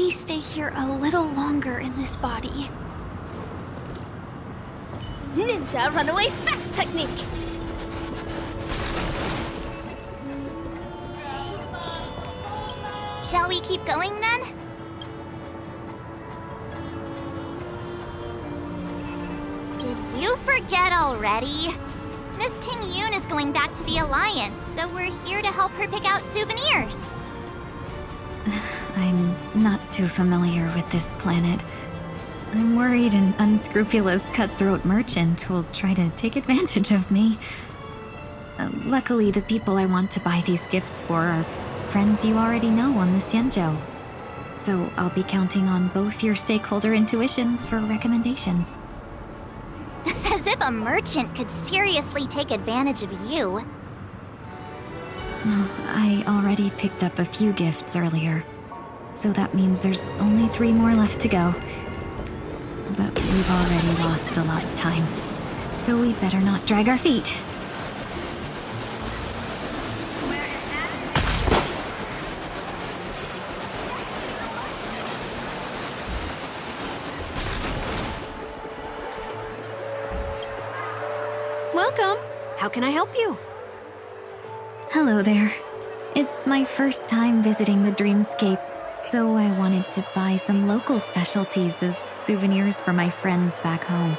me stay here a little longer in this body. Ninja runaway fast technique! Shall we keep going then? Did you forget already? Miss Ting Yoon is going back to the Alliance, so we're here to help her pick out souvenirs. I'm not too familiar with this planet. I'm worried an unscrupulous cutthroat merchant will try to take advantage of me. Luckily, the people I want to buy these gifts for are friends you already know on the Xianzhou. So I'll be counting on both your stakeholder intuitions for recommendations. As if a merchant could seriously take advantage of you. I already picked up a few gifts earlier, so that means there's only 3 more left to go. But we've already lost a lot of time, so we'd better not drag our feet. Welcome! How can I help you? Hello there. It's my first time visiting the Dreamscape, so I wanted to buy some local specialties as souvenirs for my friends back home.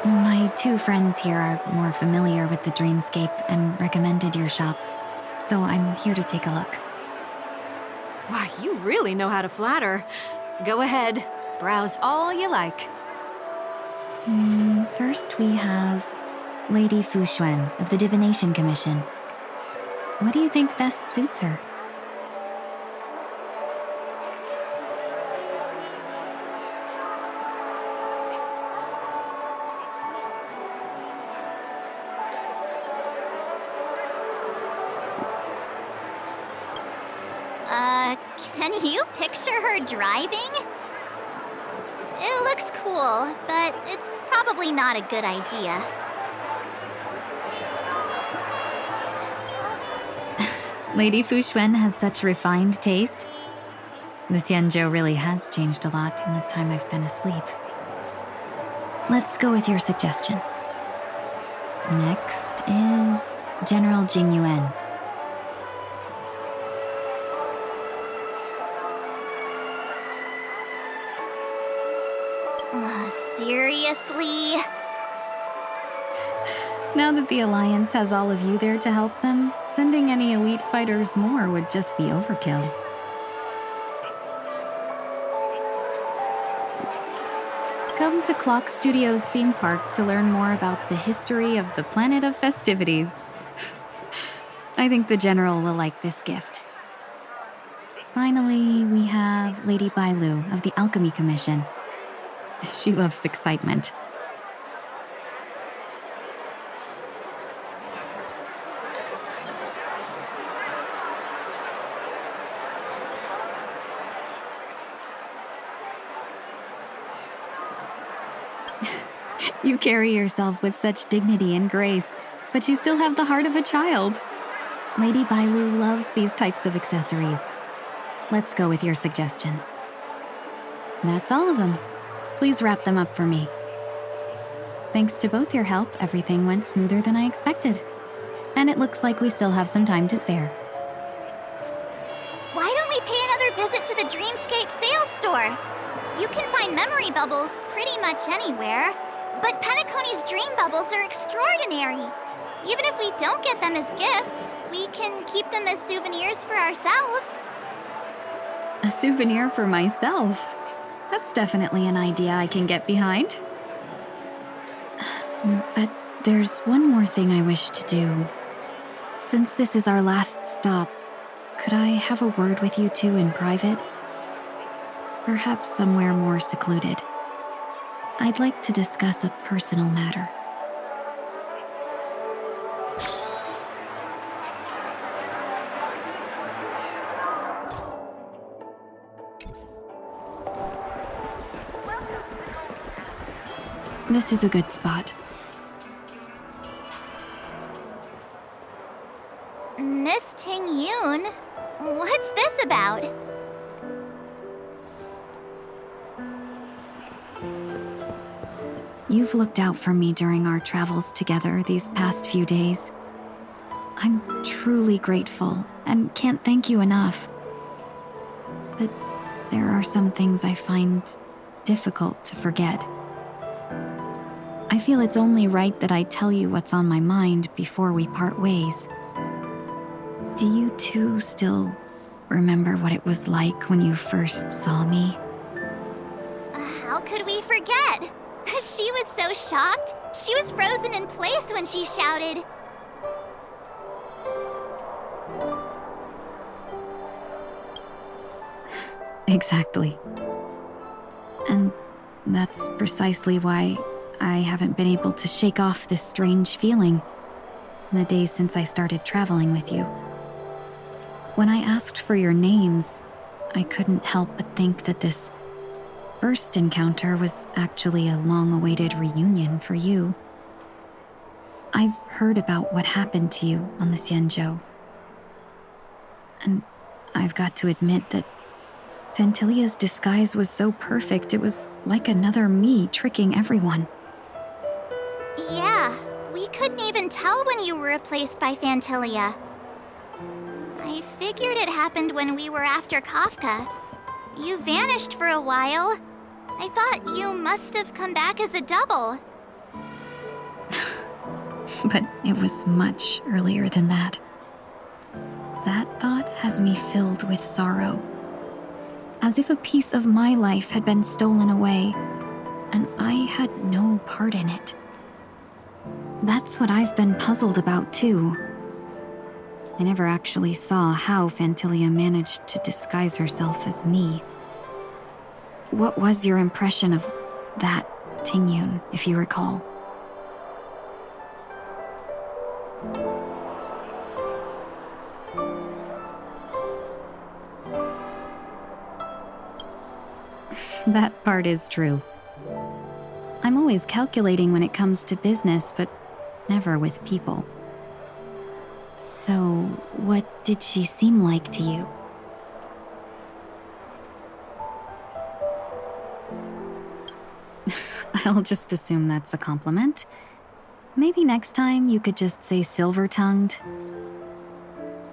My 2 friends here are more familiar with the Dreamscape and recommended your shop, so I'm here to take a look. Why, you really know how to flatter. Go ahead, browse all you like. First we have Lady Fu Xuan of the Divination Commission. What do you think best suits her? Can you picture her driving? It looks cool, but it's probably not a good idea. Lady Fu Xuan has such refined taste. The Xianzhou really has changed a lot in the time I've been asleep. Let's go with your suggestion. Next is General Jing Yuan. Seriously? Now that the Alliance has all of you there to help them, sending any elite fighters more would just be overkill. Come to Clock Studios theme park to learn more about the history of the planet of festivities. I think the General will like this gift. Finally, we have Lady Bailu of the Alchemy Commission. She loves excitement. You carry yourself with such dignity and grace, but you still have the heart of a child. Lady Bailu loves these types of accessories. Let's go with your suggestion. That's all of them. Please wrap them up for me. Thanks to both your help, everything went smoother than I expected. And it looks like we still have some time to spare. Why don't we pay another visit to the Dreamscape sales store? You can find memory bubbles pretty much anywhere, but Penacony's dream bubbles are extraordinary. Even if we don't get them as gifts, we can keep them as souvenirs for ourselves. A souvenir for myself? That's definitely an idea I can get behind. But there's one more thing I wish to do. Since this is our last stop, could I have a word with you two in private? Perhaps somewhere more secluded. I'd like to discuss a personal matter. This is a good spot. Miss Ting Yoon, what's this about? you've looked out for me during our travels together these past few days. I'm truly grateful and can't thank you enough. But there are some things I find difficult to forget. I feel it's only right that I tell you what's on my mind before we part ways. Do you too still remember what it was like when you first saw me? How could we forget? She was so shocked. She was frozen in place when she shouted. Exactly. And that's precisely why I haven't been able to shake off this strange feeling in the days since I started traveling with you. When I asked for your names, I couldn't help but think that this first encounter was actually a long-awaited reunion for you. I've heard about what happened to you on the Xianzhou. And I've got to admit that Phantylia's disguise was so perfect, it was like another me tricking everyone. Yeah, we couldn't even tell when you were replaced by Phantylia. I figured it happened when we were after Kafka. You vanished for a while. I thought you must have come back as a double. But it was much earlier than that. That thought has me filled with sorrow. As if a piece of my life had been stolen away, and I had no part in it. That's what I've been puzzled about, too. I never actually saw how Phantylia managed to disguise herself as me. What was your impression of that Tingyun, if you recall? That part is true. I'm always calculating when it comes to business, but never with people. So, what did she seem like to you? I'll just assume that's a compliment. Maybe next time you could just say silver-tongued.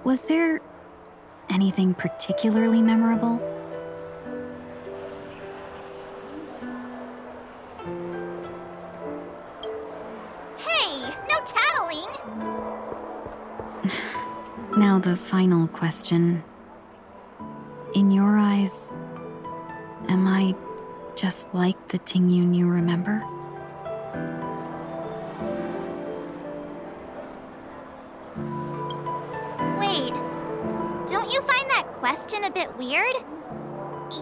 Was there anything particularly memorable? Hey, no tattling! Now the final question. In your eyes, am I just like the Tingyun you remember? Wait, don't you find that question a bit weird?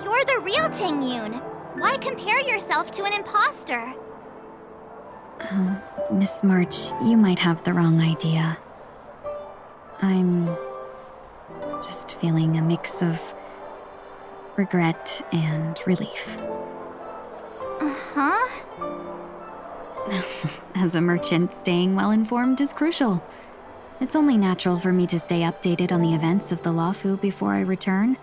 You're the real Tingyun. Why compare yourself to an imposter? Miss March, you might have the wrong idea. I'm just feeling a mix of regret and relief. Uh-huh? As a merchant, staying well-informed is crucial. It's only natural for me to stay updated on the events of the Lawfu before I return.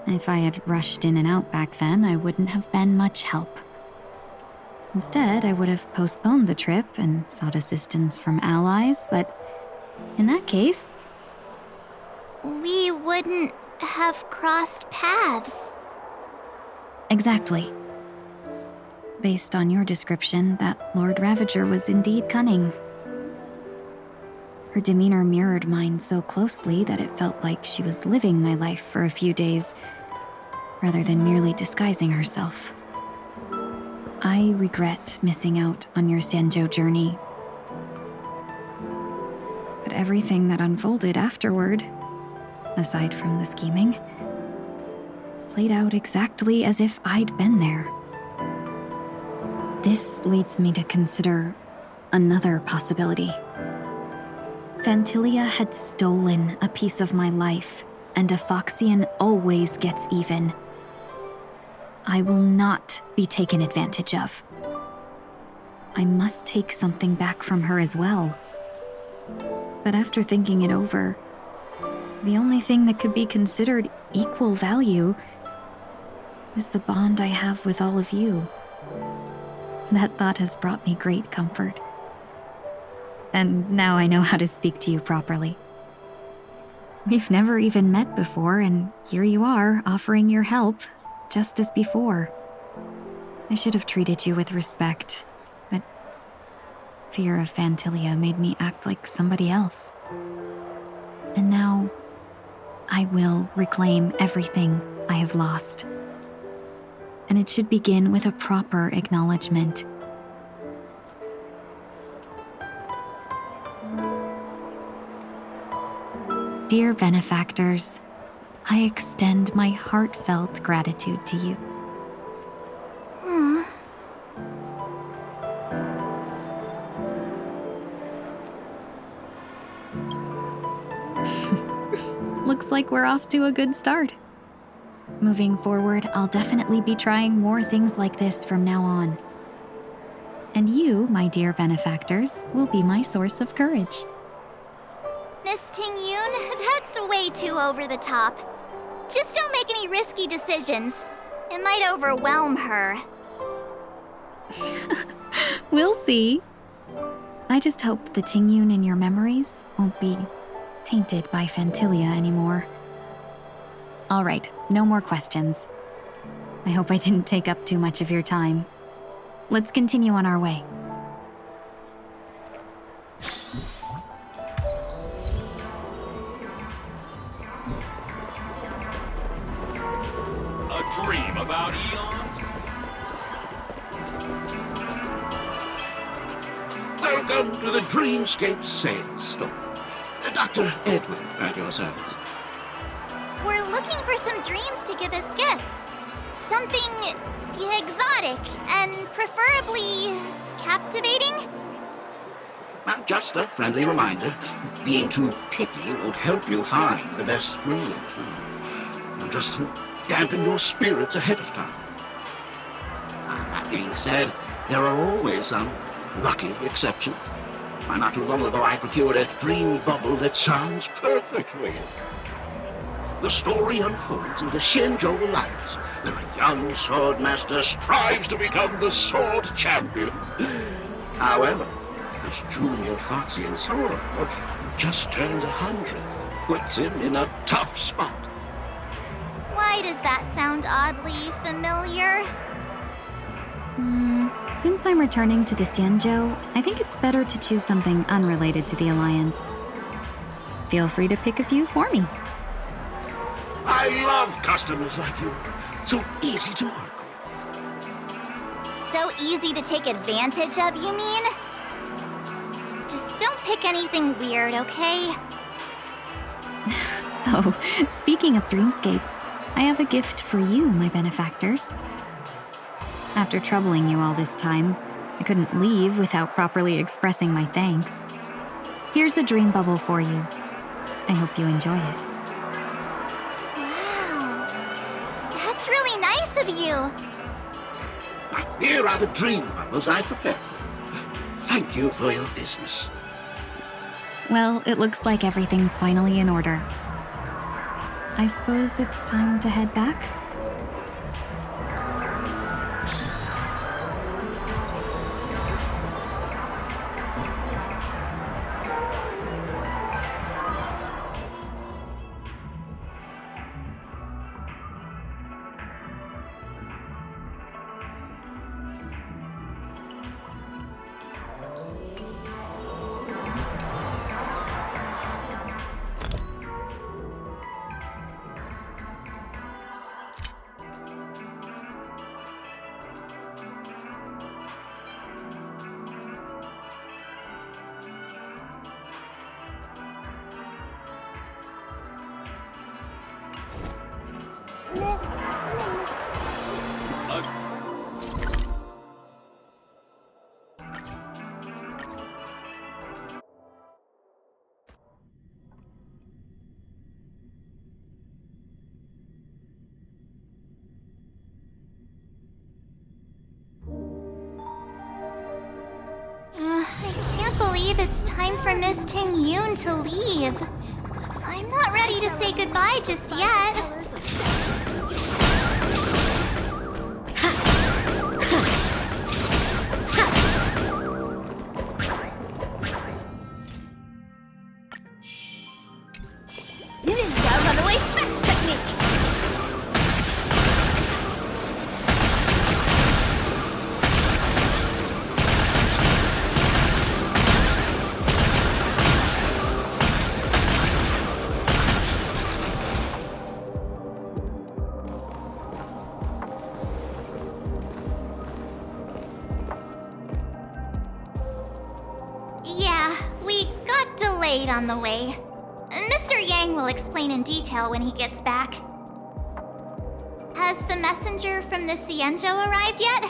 If I had rushed in and out back then, I wouldn't have been much help. Instead, I would have postponed the trip and sought assistance from allies, but in that case... We wouldn't have crossed paths. Exactly. Based on your description, that Lord Ravager was indeed cunning. Her demeanor mirrored mine so closely that it felt like she was living my life for a few days, rather than merely disguising herself. I regret missing out on your Xianzhou journey. But everything that unfolded afterward, aside from the scheming, played out exactly as if I'd been there. This leads me to consider another possibility. Phantylia had stolen a piece of my life, and a Foxian always gets even. I will not be taken advantage of. I must take something back from her as well. But after thinking it over, the only thing that could be considered equal value is the bond I have with all of you. That thought has brought me great comfort. And now I know how to speak to you properly. We've never even met before, and here you are, offering your help, just as before. I should have treated you with respect, but fear of Phantilia made me act like somebody else. And now, I will reclaim everything I have lost. And it should begin with a proper acknowledgement. Dear benefactors, I extend my heartfelt gratitude to you. Looks like we're off to a good start. Moving forward, I'll definitely be trying more things like this from now on. And you, my dear benefactors, will be my source of courage. Miss Ting-yoon, that's way too over the top. Just don't make any risky decisions. It might overwhelm her. We'll see. I just hope the Ting-yoon in your memories won't be tainted by Phantilia anymore. All right, no more questions. I hope I didn't take up too much of your time. Let's continue on our way. A dream about eons? Welcome to the Dreamscape Sales Store. Dr. Edwin at your service. We're looking for some dreams to give as gifts. Something exotic and preferably captivating. Just a friendly reminder, being too picky won't help you find the best dream. Just to dampen your spirits ahead of time. That being said, there are always some lucky exceptions. Not too long ago, I procured a dream bubble that sounds perfect for you. The story unfolds in the Shenzhou Alliance, where a young swordmaster strives to become the sword champion. However, this junior Foxian sword, who just turned 100, puts him in a tough spot. Why does that sound oddly familiar? Since I'm returning to the Xianzhou, I think it's better to choose something unrelated to the Alliance. Feel free to pick a few for me. I love customers like you. So easy to work with. So easy to take advantage of, you mean? Just don't pick anything weird, okay? Oh, speaking of dreamscapes, I have a gift for you, my benefactors. After troubling you all this time, I couldn't leave without properly expressing my thanks. Here's a dream bubble for you. I hope you enjoy it. Wow. That's really nice of you. Here are the dream bubbles I've prepared for you. Thank you for your business. Well, it looks like everything's finally in order. I suppose it's time to head back? I can't believe it's time for Miss Ting-yoon to leave. I'm not ready to say goodbye just yet. update on the way. Mr. Yang will explain in detail when he gets back. Has the messenger from the Xianzhou arrived yet?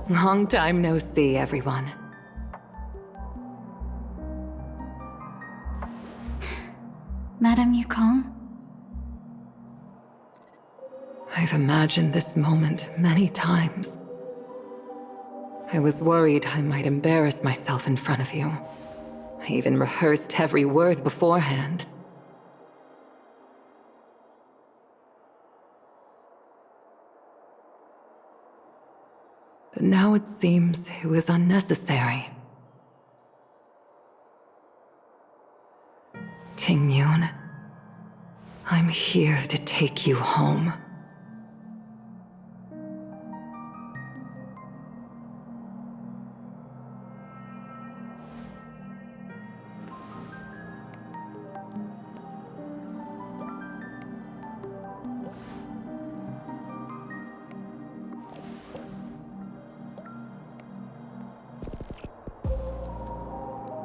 Long time no see, everyone. Madame Yukong? I've imagined this moment many times. I was worried I might embarrass myself in front of you. I even rehearsed every word beforehand. But now it seems it was unnecessary. Tingyun, I'm here to take you home.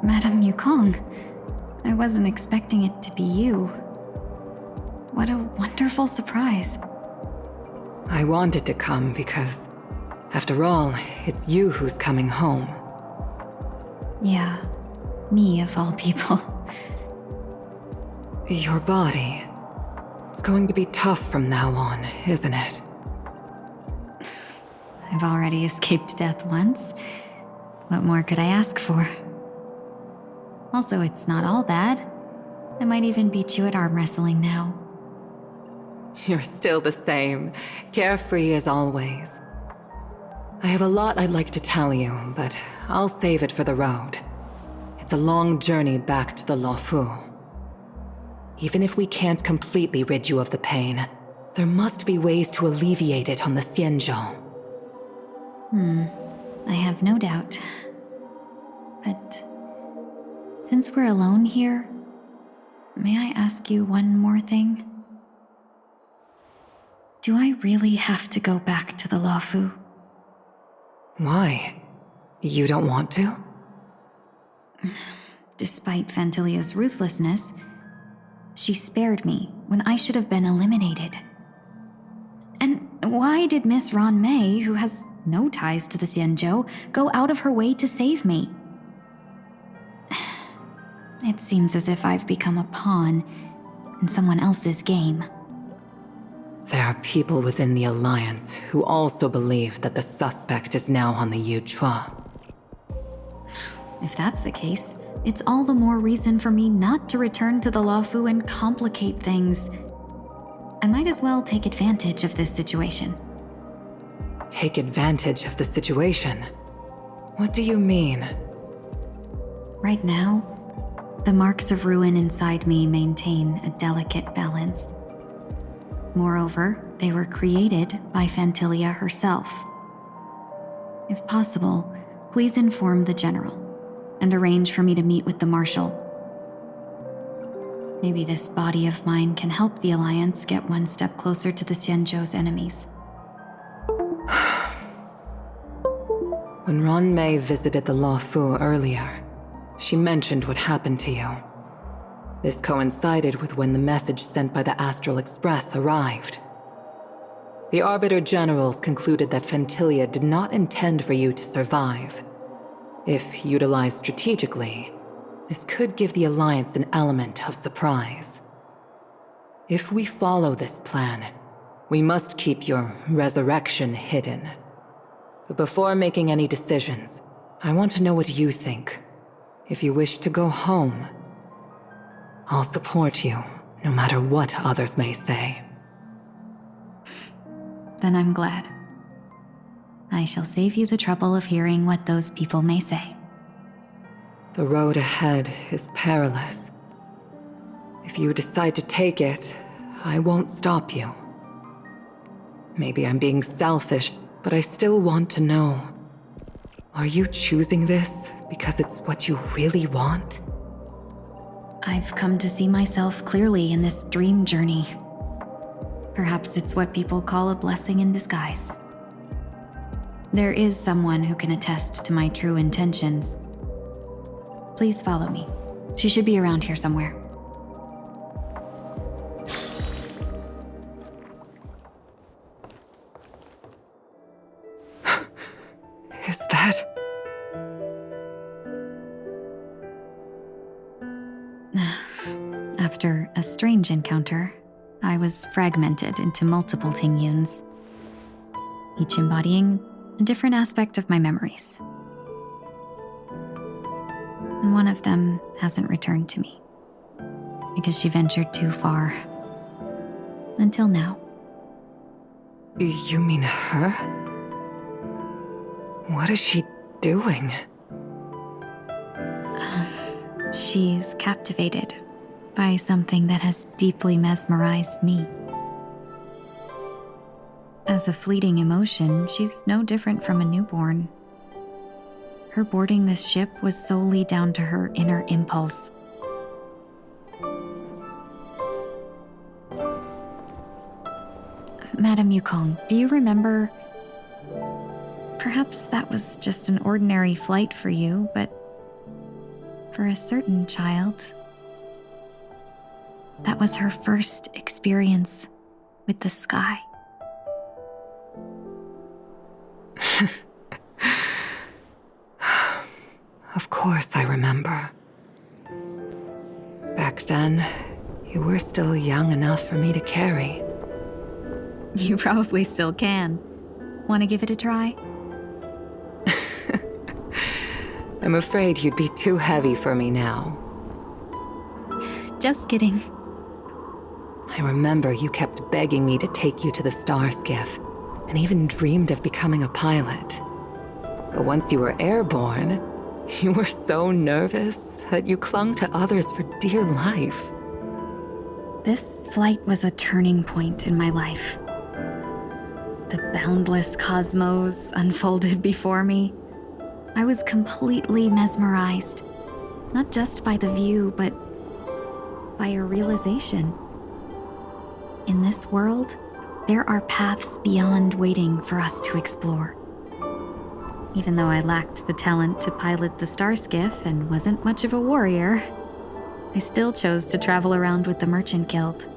Madame Yukong, I wasn't expecting it to be you. What a wonderful surprise. I wanted to come because, after all, it's you who's coming home. Yeah, me of all people. Your body. It's going to be tough from now on, isn't it? I've already escaped death once. What more could I ask for? Also, it's not all bad. I might even beat you at arm wrestling now. You're still the same, carefree as always. I have a lot I'd like to tell you, but I'll save it for the road. It's a long journey back to the Luofu. Even if we can't completely rid you of the pain, there must be ways to alleviate it on the Xianzhou. I have no doubt. But since we're alone here, may I ask you one more thing? Do I really have to go back to the Luofu? Why? You don't want to? Despite Fantilia's ruthlessness, she spared me when I should have been eliminated. And why did Miss Ron Mei, who has no ties to the Xianzhou, go out of her way to save me? It seems as if I've become a pawn in someone else's game. There are people within the Alliance who also believe that the suspect is now on the Yuchua. If that's the case, it's all the more reason for me not to return to the Luofu and complicate things. I might as well take advantage of this situation. Take advantage of the situation? What do you mean? Right now, the marks of ruin inside me maintain a delicate balance. Moreover, they were created by Fantilia herself. If possible, please inform the General and arrange for me to meet with the Marshal. Maybe this body of mine can help the Alliance get one step closer to the Xianzhou's enemies. When Ron Mei visited the Luofu earlier, she mentioned what happened to you. This coincided with when the message sent by the Astral Express arrived. The Arbiter Generals concluded that Fantilia did not intend for you to survive. If utilized strategically, this could give the Alliance an element of surprise. If we follow this plan, we must keep your resurrection hidden. But before making any decisions, I want to know what you think. If you wish to go home, I'll support you, no matter what others may say. Then I'm glad. I shall save you the trouble of hearing what those people may say. The road ahead is perilous. If you decide to take it, I won't stop you. Maybe I'm being selfish, but I still want to know. Are you choosing this because it's what you really want? I've come to see myself clearly in this dream journey. Perhaps it's what people call a blessing in disguise. There is someone who can attest to my true intentions. Please follow me. She should be around here somewhere. Is that... After a strange encounter, I was fragmented into multiple Tingyuns, each embodying a different aspect of my memories. And one of them hasn't returned to me, because she ventured too far. Until now. You mean her? What is she doing? She's captivated by something that has deeply mesmerized me. As a fleeting emotion, she's no different from a newborn. Her boarding this ship was solely down to her inner impulse. Madame Yukong, do you remember? Perhaps that was just an ordinary flight for you, but for a certain child, that was her first experience with the sky. Of course I remember. Back then, you were still young enough for me to carry. You probably still can. Want to give it a try? I'm afraid you'd be too heavy for me now. Just kidding. I remember you kept begging me to take you to the star skiff, and even dreamed of becoming a pilot. But once you were airborne, you were so nervous that you clung to others for dear life. This flight was a turning point in my life. The boundless cosmos unfolded before me. I was completely mesmerized, not just by the view, but by a realization. In this world, there are paths beyond waiting for us to explore. Even though I lacked the talent to pilot the star skiff and wasn't much of a warrior, I still chose to travel around with the Merchant Guild.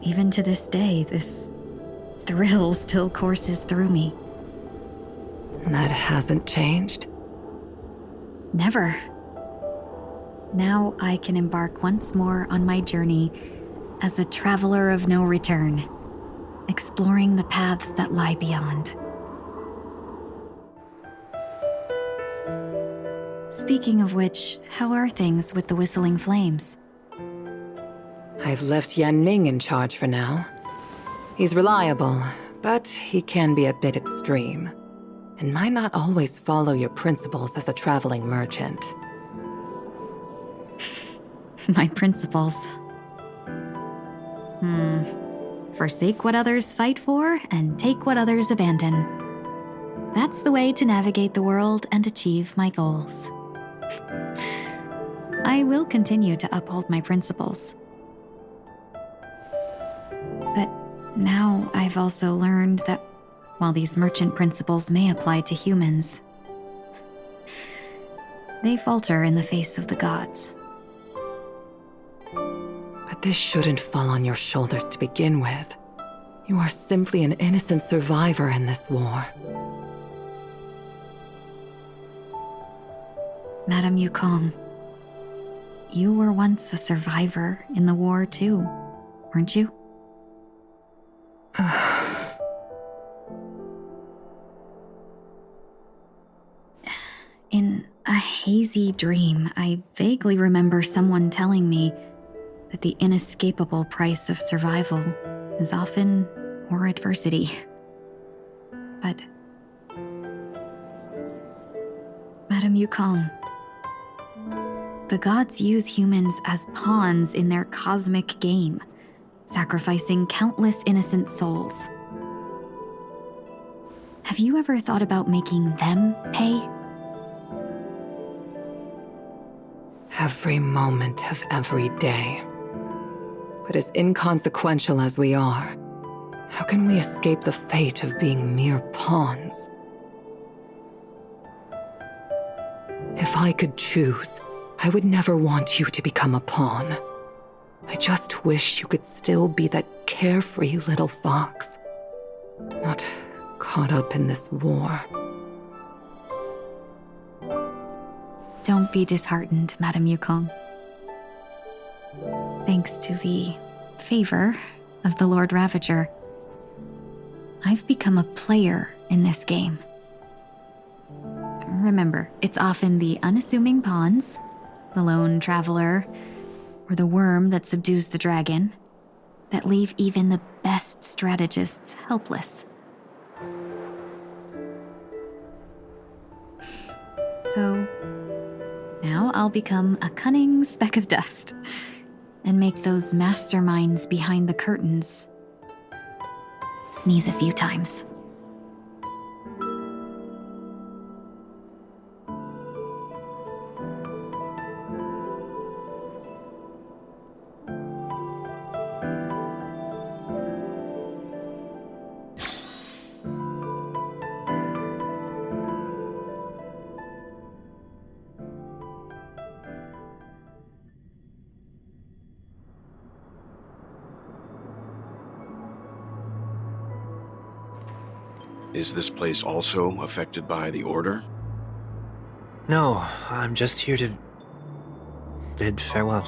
Even to this day, this thrill still courses through me. That hasn't changed? Never. Now I can embark once more on my journey as a traveler of no return, exploring the paths that lie beyond. Speaking of which, how are things with the Whistling Flames? I've left Yan Ming in charge for now. He's reliable, but he can be a bit extreme, and might not always follow your principles as a traveling merchant. My principles. Forsake what others fight for and take what others abandon. That's the way to navigate the world and achieve my goals. I will continue to uphold my principles. But now I've also learned that while these merchant principles may apply to humans, they falter in the face of the gods. But this shouldn't fall on your shoulders to begin with. You are simply an innocent survivor in this war. Madame Yukong, you were once a survivor in the war too, weren't you? In a hazy dream, I vaguely remember someone telling me that the inescapable price of survival is often more adversity. But Madame Yukong, the gods use humans as pawns in their cosmic game, sacrificing countless innocent souls. Have you ever thought about making them pay? Every moment of every day. But as inconsequential as we are, how can we escape the fate of being mere pawns? If I could choose, I would never want you to become a pawn. I just wish you could still be that carefree little fox, not caught up in this war. Don't be disheartened, Madame Yukong. Thanks to the favor of the Lord Ravager, I've become a player in this game. Remember, it's often the unassuming pawns, the lone traveler, or the worm that subdues the dragon, that leave even the best strategists helpless. So, now I'll become a cunning speck of dust and make those masterminds behind the curtains sneeze a few times. Is this place also affected by the Order? No, I'm just here to bid farewell.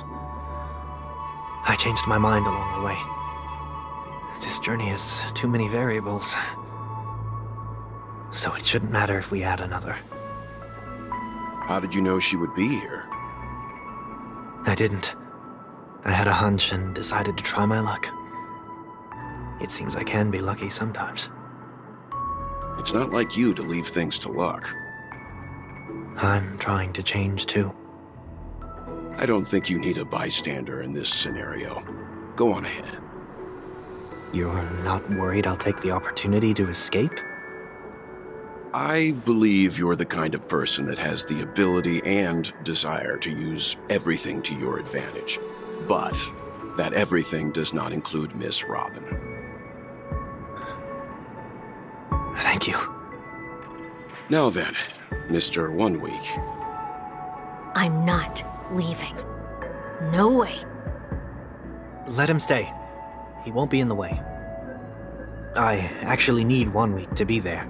I changed my mind along the way. This journey has too many variables, so it shouldn't matter if we add another. How did you know she would be here? I didn't. I had a hunch and decided to try my luck. It seems I can be lucky sometimes. It's not like you to leave things to luck. I'm trying to change too. I don't think you need a bystander in this scenario. Go on ahead. You're not worried I'll take the opportunity to escape? I believe you're the kind of person that has the ability and desire to use everything to your advantage. But that everything does not include Miss Robin. Thank you. Now then, Mr. 1 Week. I'm not leaving. No way. Let him stay. He won't be in the way. I actually need 1 week to be there.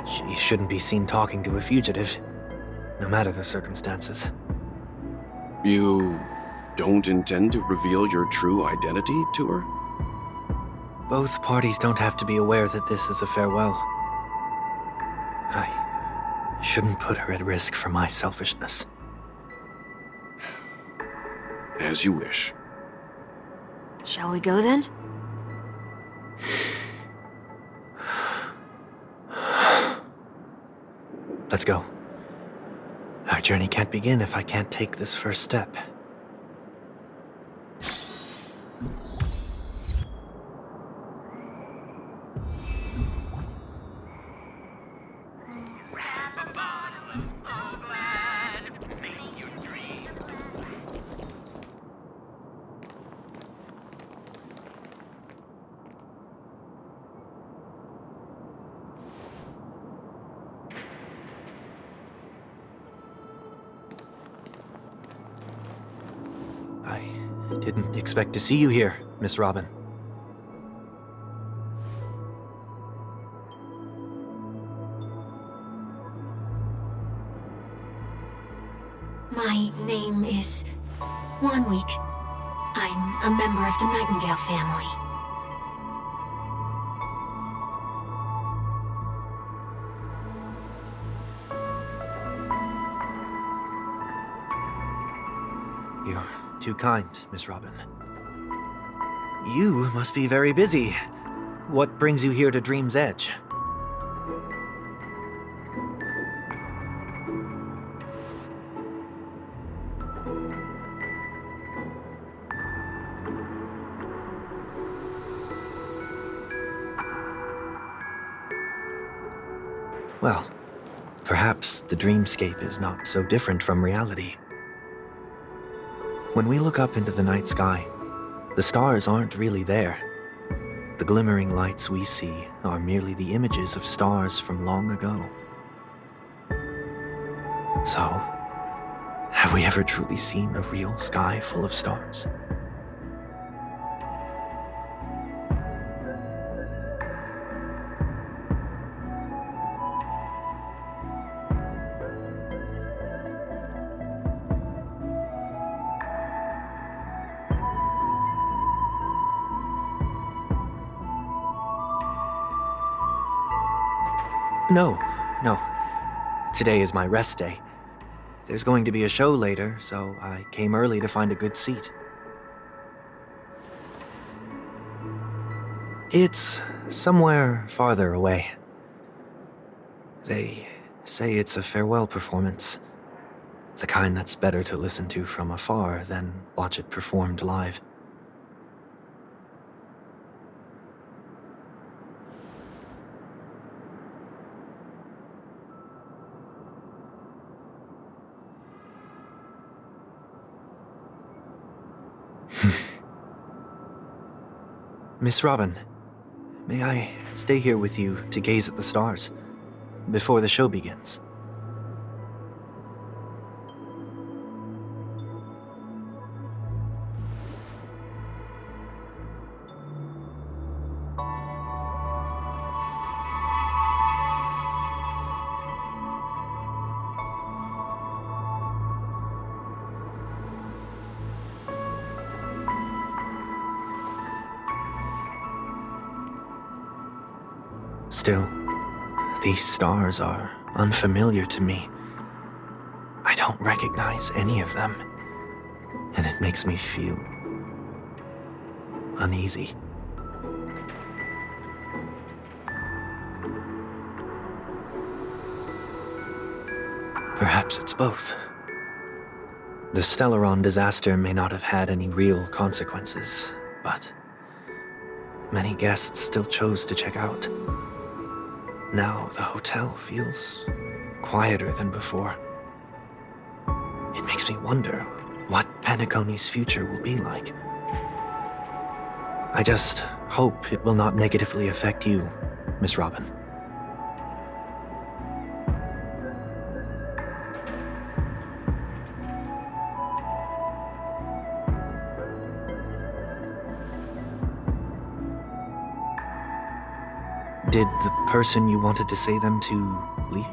She shouldn't be seen talking to a fugitive, no matter the circumstances. You don't intend to reveal your true identity to her? Both parties don't have to be aware that this is a farewell. I shouldn't put her at risk for my selfishness. As you wish. Shall we go then? Let's go. Our journey can't begin if I can't take this first step. I didn't expect to see you here, Miss Robin. My name is 1 Week. I'm a member of the Nightingale family. You're too kind, Miss Robin. You must be very busy. What brings you here to Dream's Edge? Well, perhaps the dreamscape is not so different from reality. When we look up into the night sky, the stars aren't really there. The glimmering lights we see are merely the images of stars from long ago. So, have we ever truly seen a real sky full of stars? No. Today is my rest day. There's going to be a show later, so I came early to find a good seat. It's somewhere farther away. They say it's a farewell performance. The kind that's better to listen to from afar than watch it performed live. Miss Robin, may I stay here with you to gaze at the stars before the show begins? Still, these stars are unfamiliar to me. I don't recognize any of them, and it makes me feel uneasy. Perhaps it's both. The Stellaron disaster may not have had any real consequences, but many guests still chose to check out. Now the hotel feels quieter than before. It makes me wonder what Penacony's future will be like. I just hope it will not negatively affect you, Miss Robin. Did the person you wanted to say them to leave?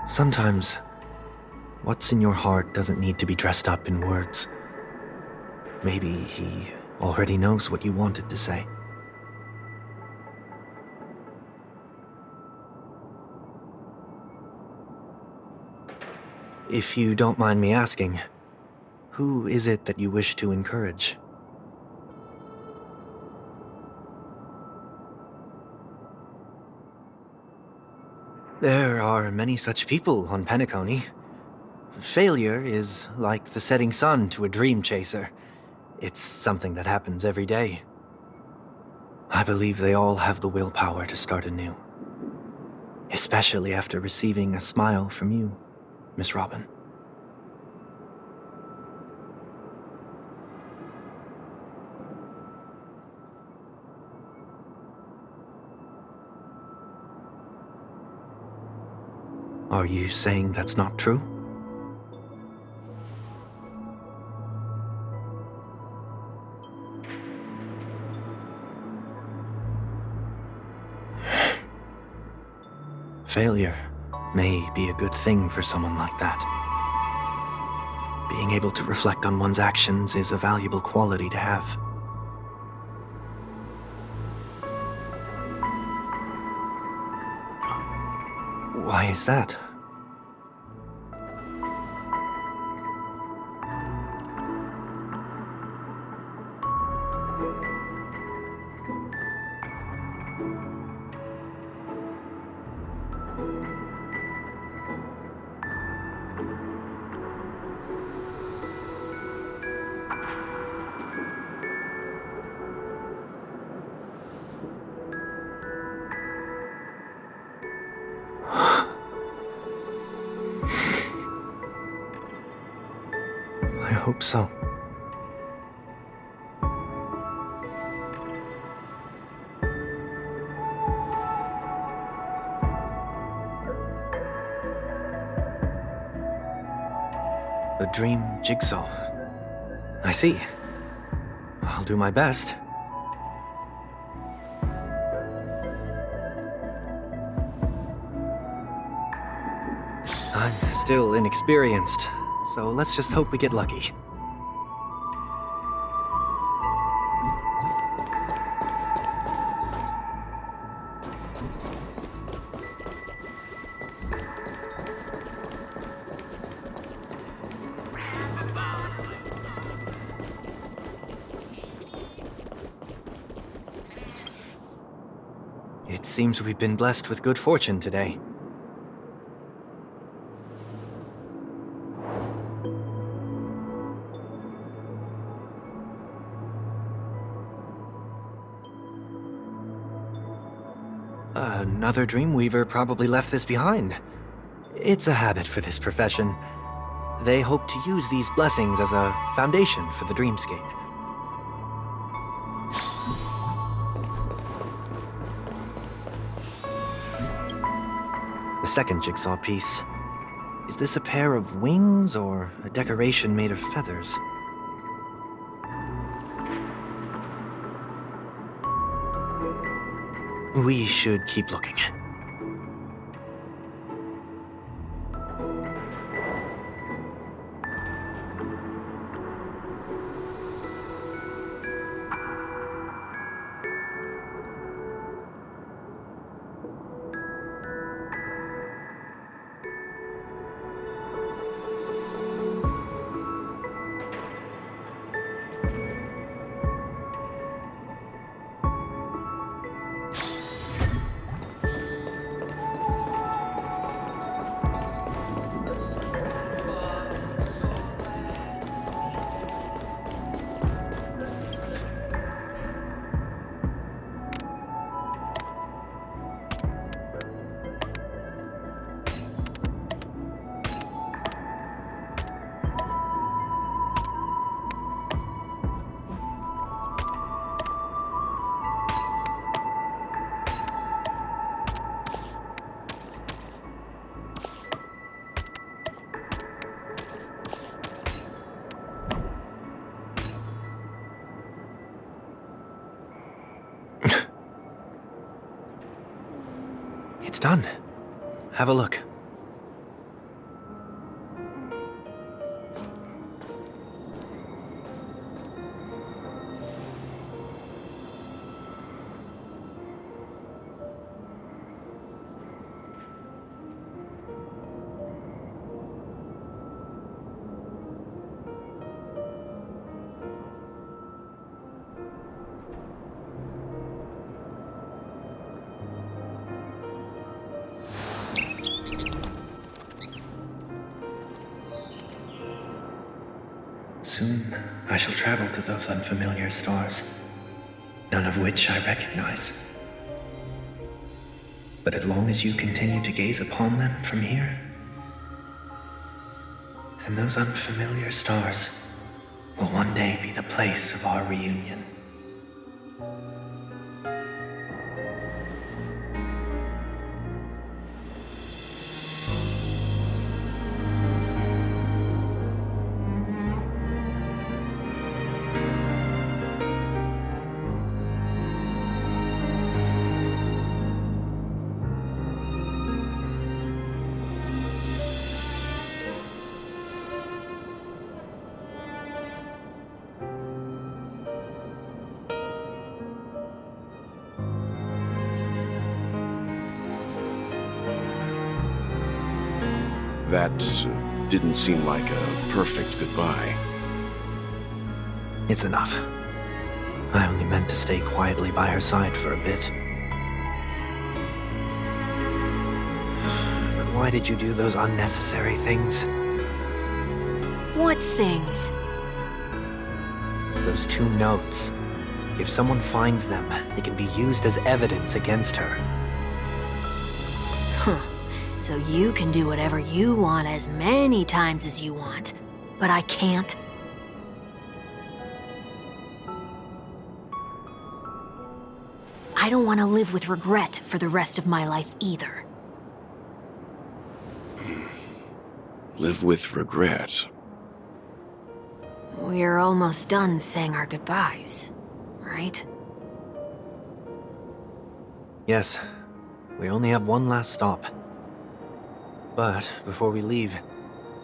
Sometimes, what's in your heart doesn't need to be dressed up in words. Maybe he already knows what you wanted to say. If you don't mind me asking, who is it that you wish to encourage? There are many such people on Penacony. Failure is like the setting sun to a dream chaser. It's something that happens every day. I believe they all have the willpower to start anew. Especially after receiving a smile from you, Miss Robin. Are you saying that's not true? Failure may be a good thing for someone like that. Being able to reflect on one's actions is a valuable quality to have. Why is that? I hope so. A dream jigsaw. I see. I'll do my best. I'm still inexperienced, so let's just hope we get lucky. It seems we've been blessed with good fortune today. Another Dreamweaver probably left this behind. It's a habit for this profession. They hope to use these blessings as a foundation for the dreamscape. The second jigsaw piece. Is this a pair of wings or a decoration made of feathers? We should keep looking. It's done. Have a look. Soon, I shall travel to those unfamiliar stars, none of which I recognize. But as long as you continue to gaze upon them from here, then those unfamiliar stars will one day be the place of our reunion. That didn't seem like a perfect goodbye. It's enough. I only meant to stay quietly by her side for a bit. But why did you do those unnecessary things? What things? Those 2 notes. If someone finds them, they can be used as evidence against her. Huh. So you can do whatever you want as many times as you want, but I can't? I don't want to live with regret for the rest of my life either. Live with regret. We're almost done saying our goodbyes, right? Yes, we only have one last stop. But before we leave,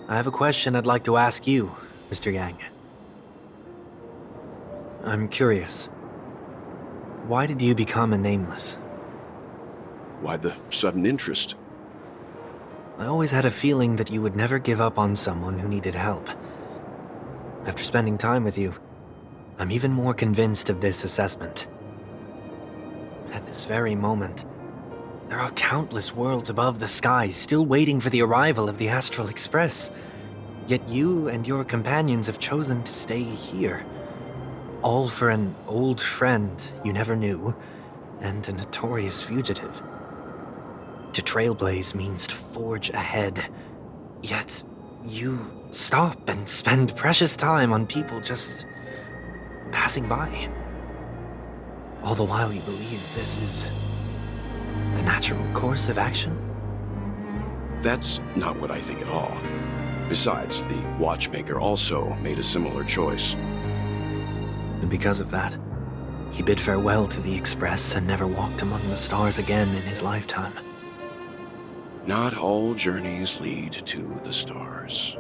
I have a question I'd like to ask you, Mr. Yang. I'm curious. Why did you become a nameless? Why the sudden interest? I always had a feeling that you would never give up on someone who needed help. After spending time with you, I'm even more convinced of this assessment. At this very moment, there are countless worlds above the sky still waiting for the arrival of the Astral Express. Yet you and your companions have chosen to stay here. All for an old friend you never knew, and a notorious fugitive. To trailblaze means to forge ahead. Yet, you stop and spend precious time on people just passing by. All the while you believe this is the natural course of action? That's not what I think at all. Besides, the watchmaker also made a similar choice. And because of that, he bid farewell to the Express and never walked among the stars again in his lifetime. Not all journeys lead to the stars.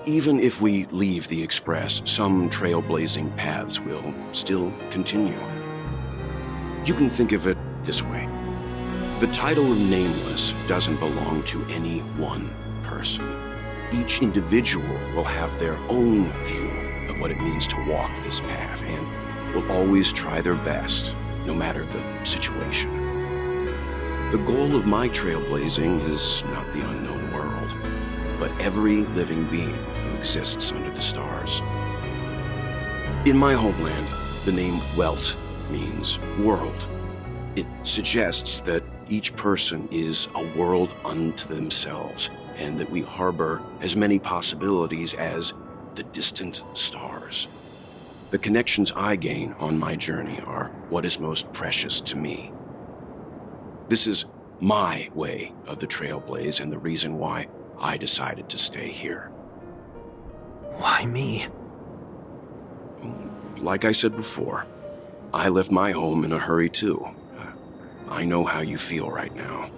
Even if we leave the Express, some trailblazing paths will still continue. You can think of it this way. The title of Nameless doesn't belong to any one person. Each individual will have their own view of what it means to walk this path and will always try their best, no matter the situation. The goal of my trailblazing is not the unknown world, but every living being who exists under the stars. In my homeland, the name Welt means world. It suggests that each person is a world unto themselves, and that we harbor as many possibilities as the distant stars. The connections I gain on my journey are what is most precious to me. This is my way of the Trailblaze and the reason why I decided to stay here. Why me? Like I said before, I left my home in a hurry too. I know how you feel right now.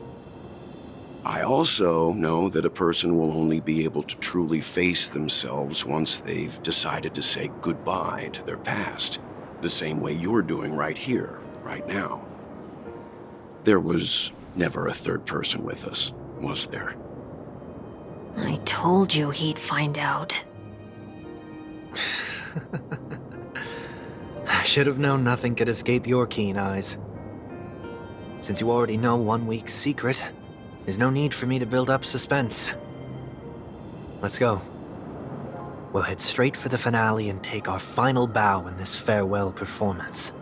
I also know that a person will only be able to truly face themselves once they've decided to say goodbye to their past, the same way you're doing right here, right now. There was never a third person with us, was there? I told you he'd find out. I should have known nothing could escape your keen eyes. Since you already know 1 week's secret, there's no need for me to build up suspense. Let's go. We'll head straight for the finale and take our final bow in this farewell performance.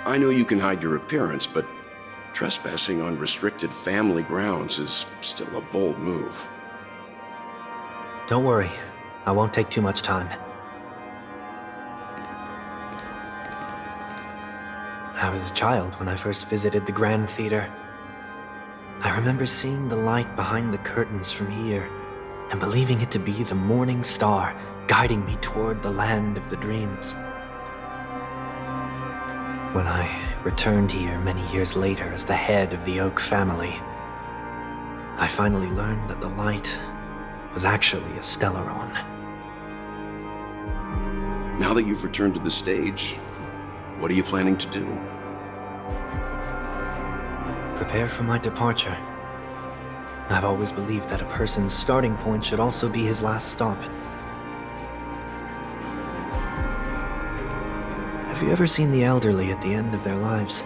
I know you can hide your appearance, but trespassing on restricted family grounds is still a bold move. Don't worry, I won't take too much time. I was a child when I first visited the Grand Theater. I remember seeing the light behind the curtains from here and believing it to be the morning star guiding me toward the land of the dreams. When I returned here many years later as the head of the Oak family, I finally learned that the light was actually a stellaron. Now that you've returned to the stage, what are you planning to do? Prepare for my departure. I've always believed that a person's starting point should also be his last stop. Have you ever seen the elderly at the end of their lives?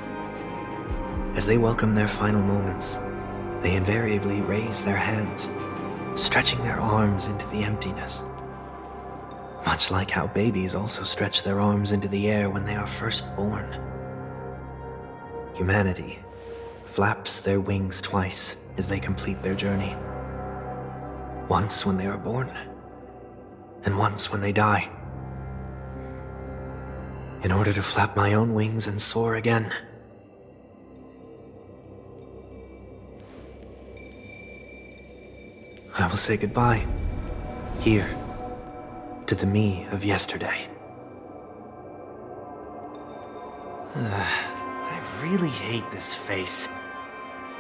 As they welcome their final moments, they invariably raise their hands, stretching their arms into the emptiness. Much like how babies also stretch their arms into the air when they are first born. Humanity flaps their wings twice as they complete their journey. Once when they are born, and once when they die. In order to flap my own wings and soar again. I will say goodbye, here, to the me of yesterday. I really hate this face.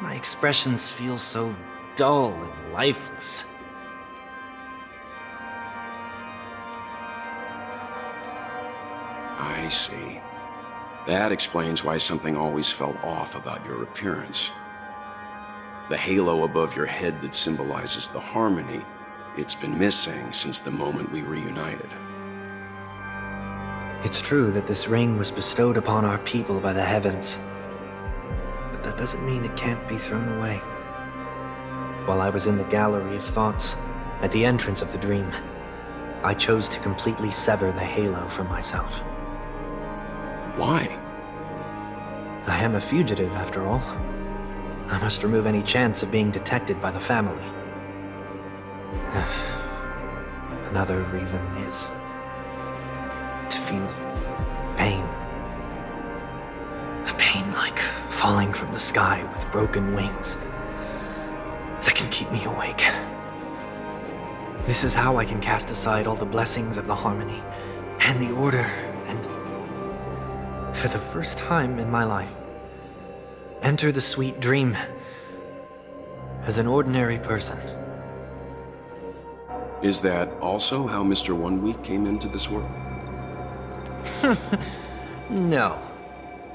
My expressions feel so dull and lifeless. I see. That explains why something always felt off about your appearance. The halo above your head that symbolizes the harmony, it's been missing since the moment we reunited. It's true that this ring was bestowed upon our people by the heavens. But that doesn't mean it can't be thrown away. While I was in the gallery of thoughts, at the entrance of the dream, I chose to completely sever the halo from myself. Why? I am a fugitive, after all. I must remove any chance of being detected by the family. Another reason is to feel pain. A pain like falling from the sky with broken wings that can keep me awake. This is how I can cast aside all the blessings of the harmony and the order and, for the first time in my life, enter the sweet dream as an ordinary person. Is that also how Mr. 1 Week came into this world? No.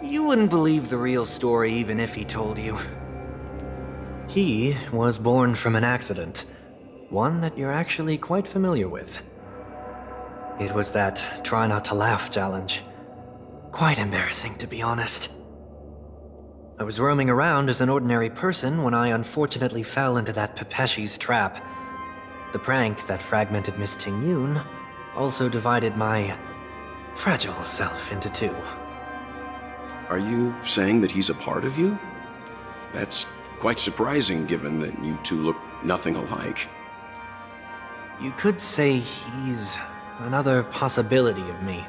You wouldn't believe the real story even if he told you. He was born from an accident, one that you're actually quite familiar with. It was that try not to laugh challenge. Quite embarrassing, to be honest. I was roaming around as an ordinary person when I unfortunately fell into that Pepeshi's trap. The prank that fragmented Miss Ting-Yoon also divided my fragile self into two. Are you saying that he's a part of you? That's quite surprising given that you two look nothing alike. You could say he's another possibility of me.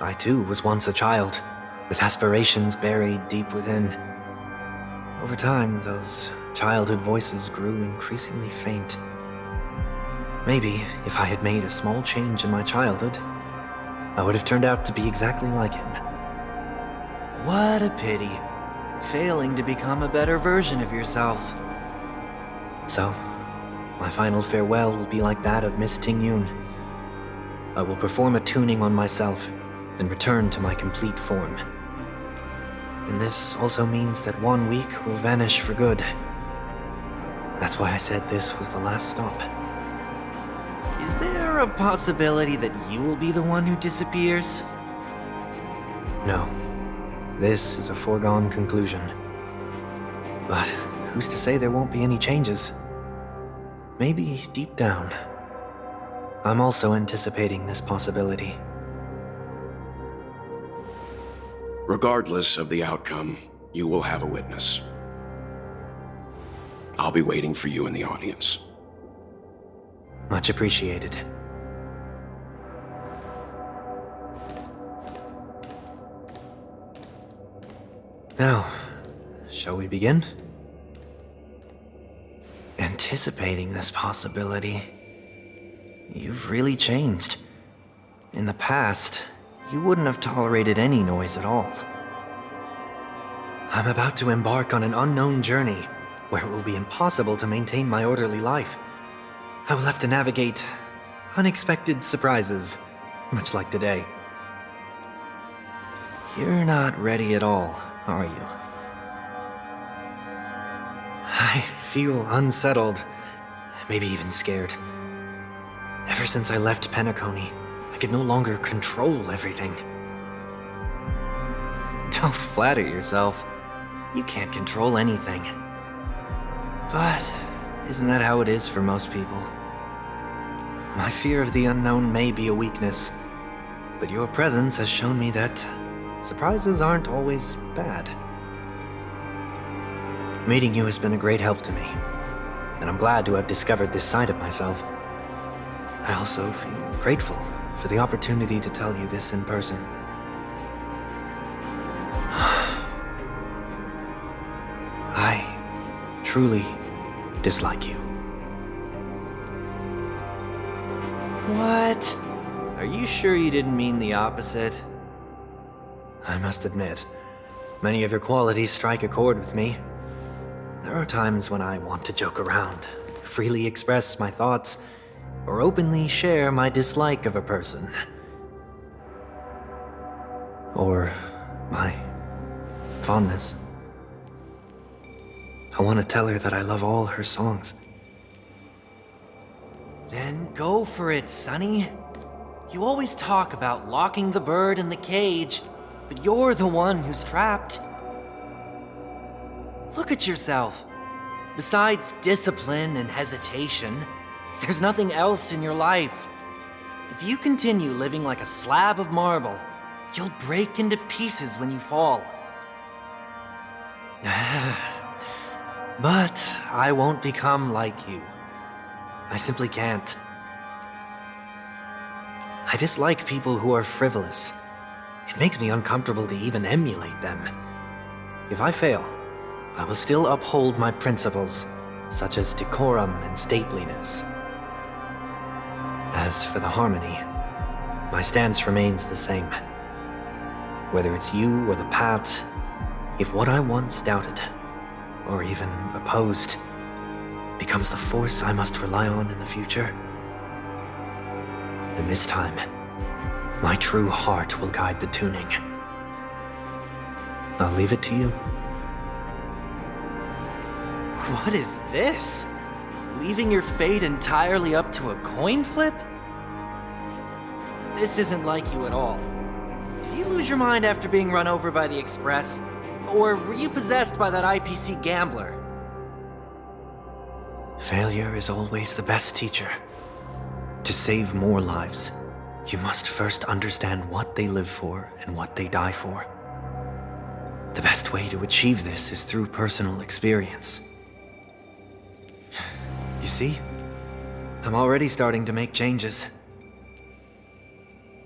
I too was once a child, with aspirations buried deep within. Over time, those childhood voices grew increasingly faint. Maybe if I had made a small change in my childhood, I would have turned out to be exactly like him. What a pity, failing to become a better version of yourself. So, my final farewell will be like that of Miss Ting-Yoon. I will perform a tuning on myself and return to my complete form. And this also means that 1 week will vanish for good. That's why I said this was the last stop. Is there a possibility that you will be the one who disappears? No. This is a foregone conclusion. But who's to say there won't be any changes? Maybe deep down, I'm also anticipating this possibility. Regardless of the outcome, you will have a witness. I'll be waiting for you in the audience. Much appreciated. Now, shall we begin? Anticipating this possibility, you've really changed. In the past, you wouldn't have tolerated any noise at all. I'm about to embark on an unknown journey where it will be impossible to maintain my orderly life. I will have to navigate unexpected surprises, much like today. You're not ready at all, are you? I feel unsettled, maybe even scared. Ever since I left Penacony, I could no longer control everything. Don't flatter yourself. You can't control anything. But isn't that how it is for most people? My fear of the unknown may be a weakness, but your presence has shown me that surprises aren't always bad. Meeting you has been a great help to me, and I'm glad to have discovered this side of myself. I also feel grateful for the opportunity to tell you this in person. I truly dislike you. What? Are you sure you didn't mean the opposite? I must admit, many of your qualities strike a chord with me. There are times when I want to joke around, freely express my thoughts, or openly share my dislike of a person. Or my fondness. I want to tell her that I love all her songs. Then go for it, Sonny. You always talk about locking the bird in the cage, but you're the one who's trapped. Look at yourself. Besides discipline and hesitation, there's nothing else in your life. If you continue living like a slab of marble, you'll break into pieces when you fall. But I won't become like you. I simply can't. I dislike people who are frivolous. It makes me uncomfortable to even emulate them. If I fail, I will still uphold my principles, such as decorum and stateliness. As for the harmony, my stance remains the same. Whether it's you or the paths, if what I once doubted, or even opposed, becomes the force I must rely on in the future, then this time, my true heart will guide the tuning. I'll leave it to you. What is this? Leaving your fate entirely up to a coin flip? This isn't like you at all. Did you lose your mind after being run over by the Express? Or were you possessed by that IPC gambler? Failure is always the best teacher. To save more lives, you must first understand what they live for and what they die for. The best way to achieve this is through personal experience. You see? I'm already starting to make changes.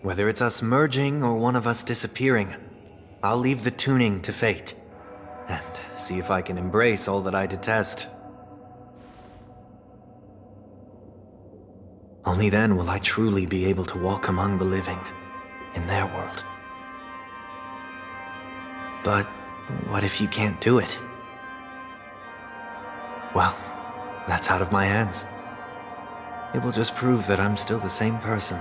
Whether it's us merging or one of us disappearing, I'll leave the tuning to fate, and see if I can embrace all that I detest. Only then will I truly be able to walk among the living, in their world. But what if you can't do it? Well, that's out of my hands. It will just prove that I'm still the same person.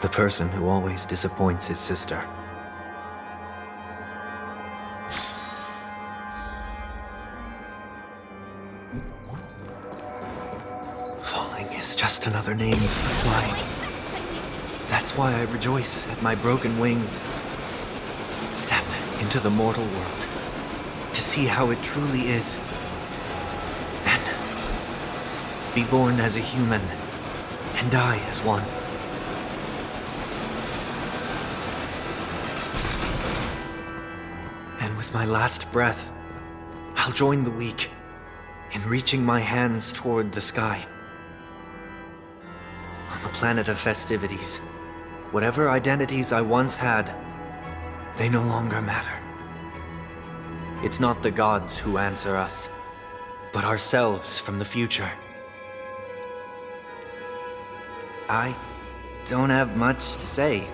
The person who always disappoints his sister. Falling is just another name for flying. That's why I rejoice at my broken wings. Step into the mortal world to see how it truly is. Then, be born as a human and die as one. And with my last breath, I'll join the weak in reaching my hands toward the sky. On the planet of festivities, whatever identities I once had, they no longer matter. It's not the gods who answer us, but ourselves from the future. I don't have much to say,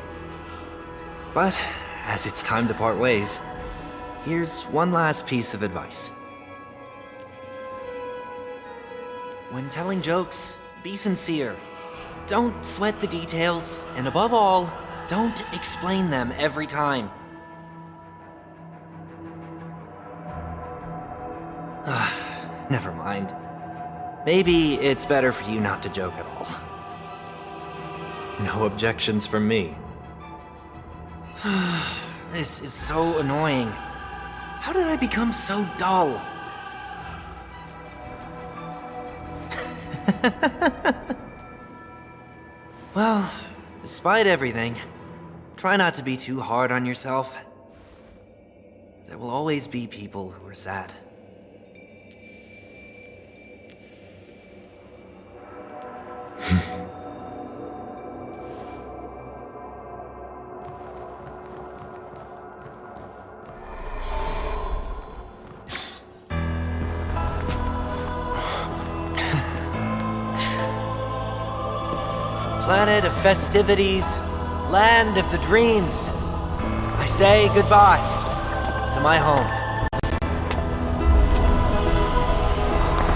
but as it's time to part ways, here's one last piece of advice. When telling jokes, be sincere. Don't sweat the details, and above all, don't explain them every time. Never mind. Maybe it's better for you not to joke at all. No objections from me. This is so annoying. How did I become so dull? Well, despite everything, try not to be too hard on yourself. There will always be people who are sad. Planet of festivities, land of the dreams. I say goodbye to my home.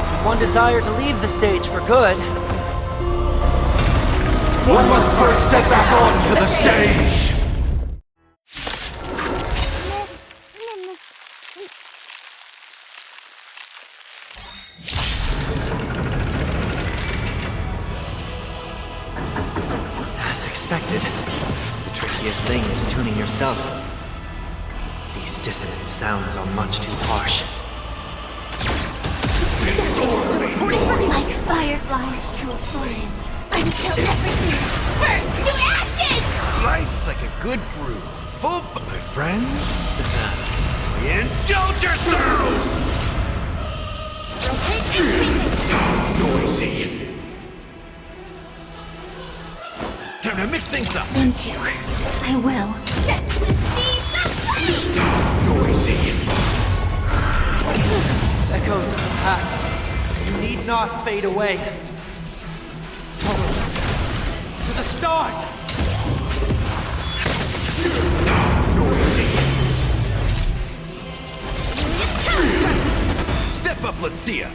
Should one desire to leave the stage for good, One must first step back onto the stage! as expected, the trickiest thing is tuning yourself. These dissonant sounds are much too harsh. Like fireflies to a flame, until everything burns to ashes! Slice like a good brew. Full, my friends. Indulge yourselves! Rotate everything! Noisy. Time to mix things up. Thank you. I will. Set to the speed of flame! Noisy. Echoes of the past. You need not fade away. Forward. To the stars! Noisy. Step up, let's see ya.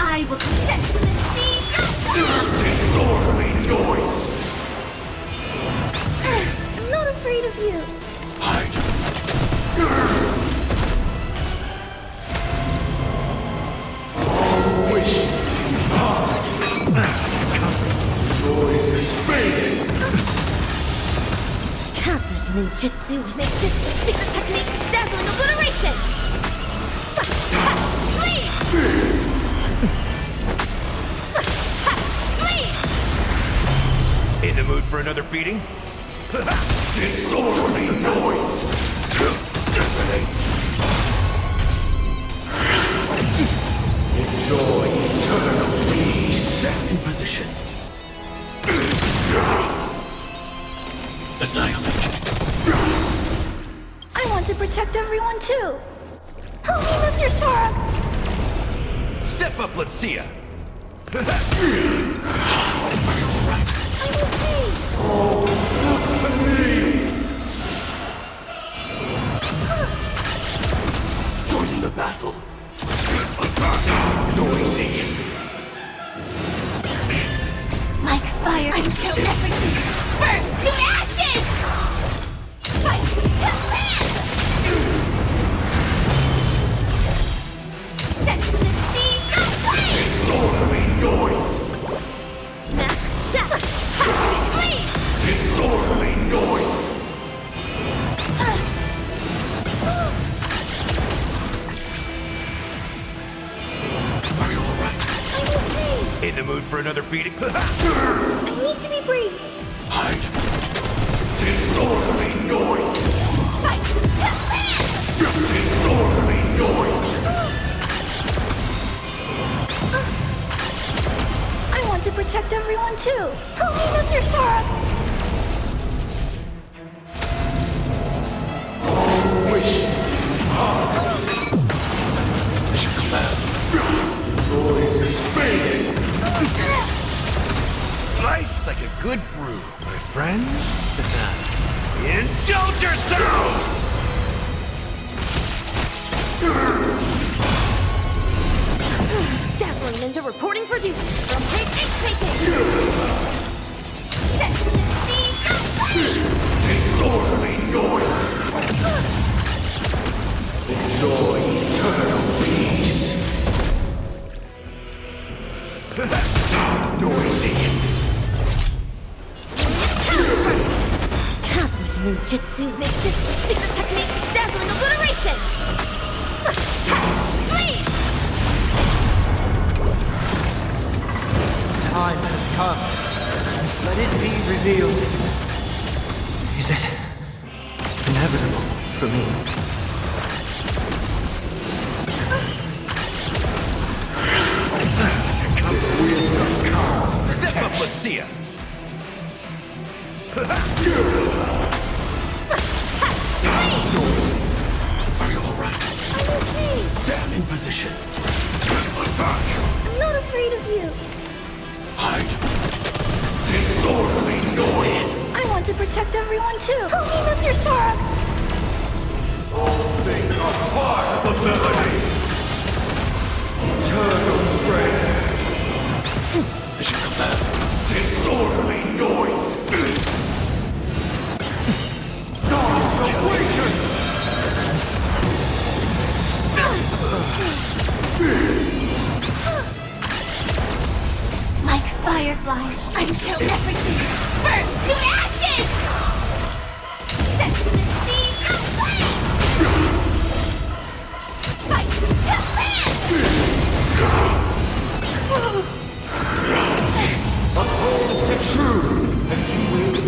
I will set to the speed of flame! Disorderly noise. I'm not afraid of you. Noise is fading. Cosmic ninjutsu with its secret technique, dazzling obliteration! In the mood for another beating? Disorderly noise. Dissonate. Enjoy eternal peace. In position. Annihilate. I want to protect everyone too! Help me, Mr. Sora! Step up, let's see ya. I'm okay! Join the battle. Noisy. Like fire until everything burns to ashes! Fight to land! Set to the speed of flame! Disorderly noise. Disorderly noise. Are you alright? I'm okay! In the mood for another beating? I need to be brave! Hide. Disorderly noise. Fight to land! Disorderly noise. I want to protect everyone too! Help me, Mr. Sora! As you command. Noise is fading. Slice like a good brew, my friends. Indulge yourselves! Dazzling Ninja reporting for duty from Pig HKK. Set to the speed of Disorderly noise! Enjoy eternal peace! Noisy! Cosmic ninjutsu makes its secret technique dazzling obliteration! Please! Time has come. Let it be revealed. Is it inevitable for me? Wisdom comes. Step up, let's see ya. Are you alright? I'm okay. Stand in position. Attack! I'm not afraid of you. Hide. Disorderly noise! I want to protect everyone too. Help me, Mr. Sora. All things are part of the melody. Eternal prayer. As you command. Disorderly noise. Gods awaken! Like fireflies, I'm so everything. Burn to ashes! Set to the sea of flame! Fight to land! Uphold the truth, and you will.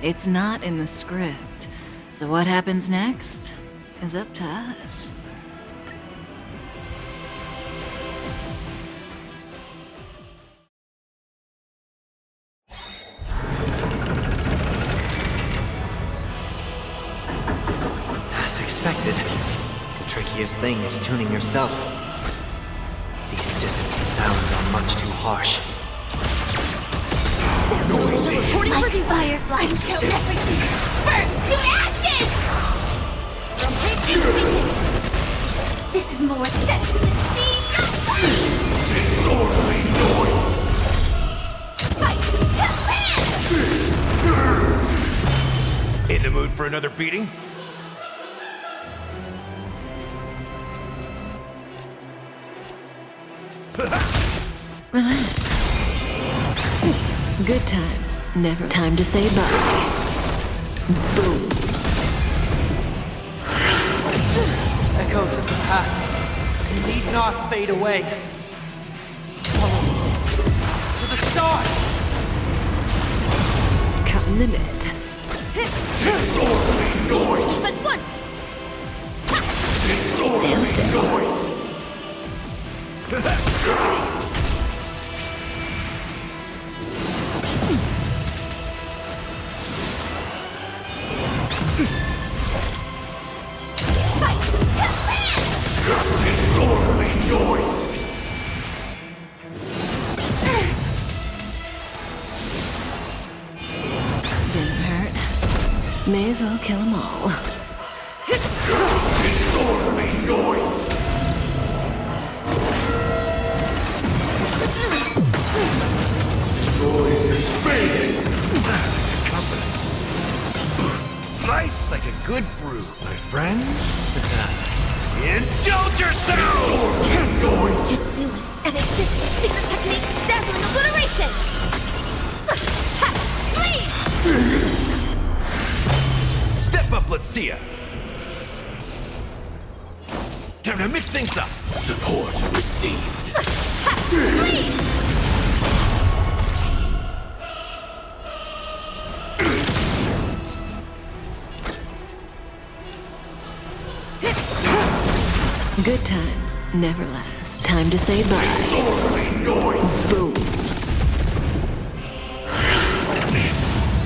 It's not in the script, so what happens next is up to us. As expected, the trickiest thing is tuning yourself. These dissonant sounds are much too harsh. Noisy. Like fireflies, I'm so everything. Burn to ashes! From Pig HKK. This is more set to the sea of flame! Disorderly noise. Fight to land! In the mood for another beating? Relax. Good times, never time to say bye. Boom. Echoes of the past need not fade away. Follow me to the stars. Cut in the net. Disorderly noise. But once! Disorderly noise. Fight to land! Disorderly noise. Didn't hurt. May as well kill them all. Disorderly noise. Noise is fading. Nice like a good brew, my friend. Indulge yourself! Jutsu is MX's secret technique, dazzling obliteration! Please! Step up, let's see ya. Time to mix things up. Support received. Good times never last. Time to say bye. Boom.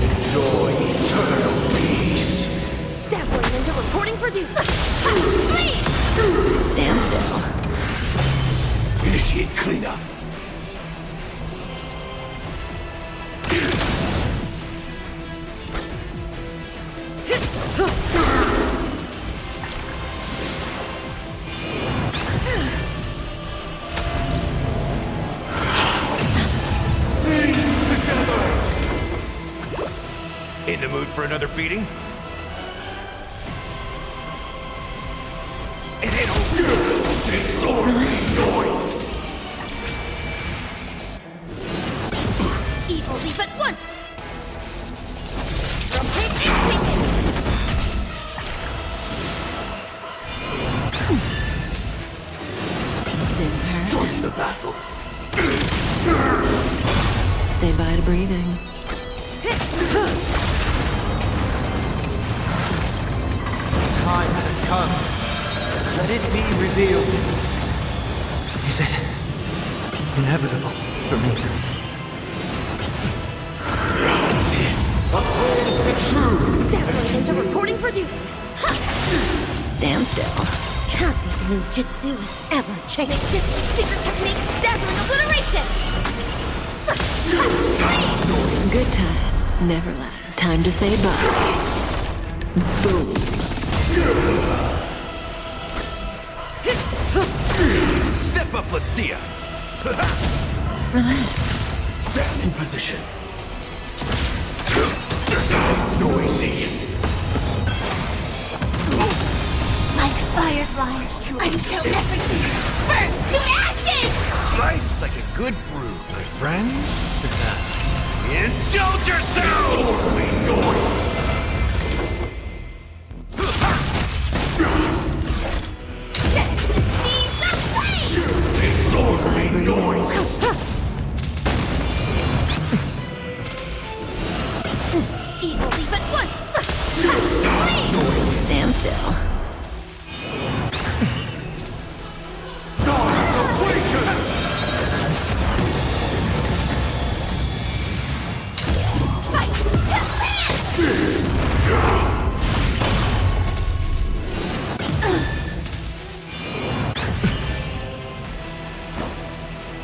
Enjoy eternal peace. Dazzling ninja reporting for duty. Stand still. Initiate cleanup. In the mood for another beating? And it'll disorderly noise! Evil leap at once! From Preety, Didn't hurt. Join the battle! Say bye to breathing. Time has come. Let it be revealed. Is it inevitable for me? Dazzling ninja reporting for duty. Stand still. Cosmic ninjutsu is ever changing. Secret technique, dazzling obliteration. Good times never last. Time to say bye. Boom. Step up, let's see ya! Relax. Stand in position. It's noisy. Like fireflies to until everything burns to ashes! Slice like a good brew, my friends. Indulge yourself! Disorderly noise! Set to the speed of light! Disorderly noise! Evil leap at once! Stand still. Gods awaken! Fight to land!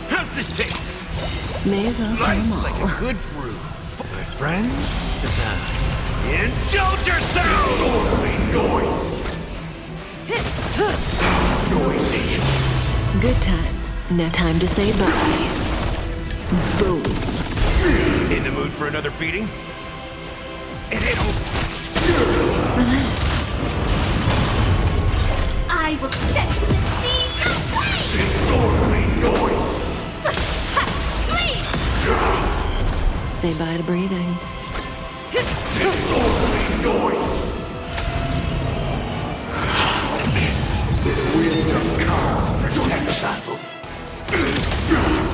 How's this taste? May as well Slice come like all. a good brew. My friends, indulge yourself! Disorderly noise! Noisy! Good times. Now time to say bye. Boom. In the mood for another beating? And it'll... Relax. I will set to the speed of light! Disorderly noise! Say bye to breathing. Disorderly noise! Wisdom comes protect battle.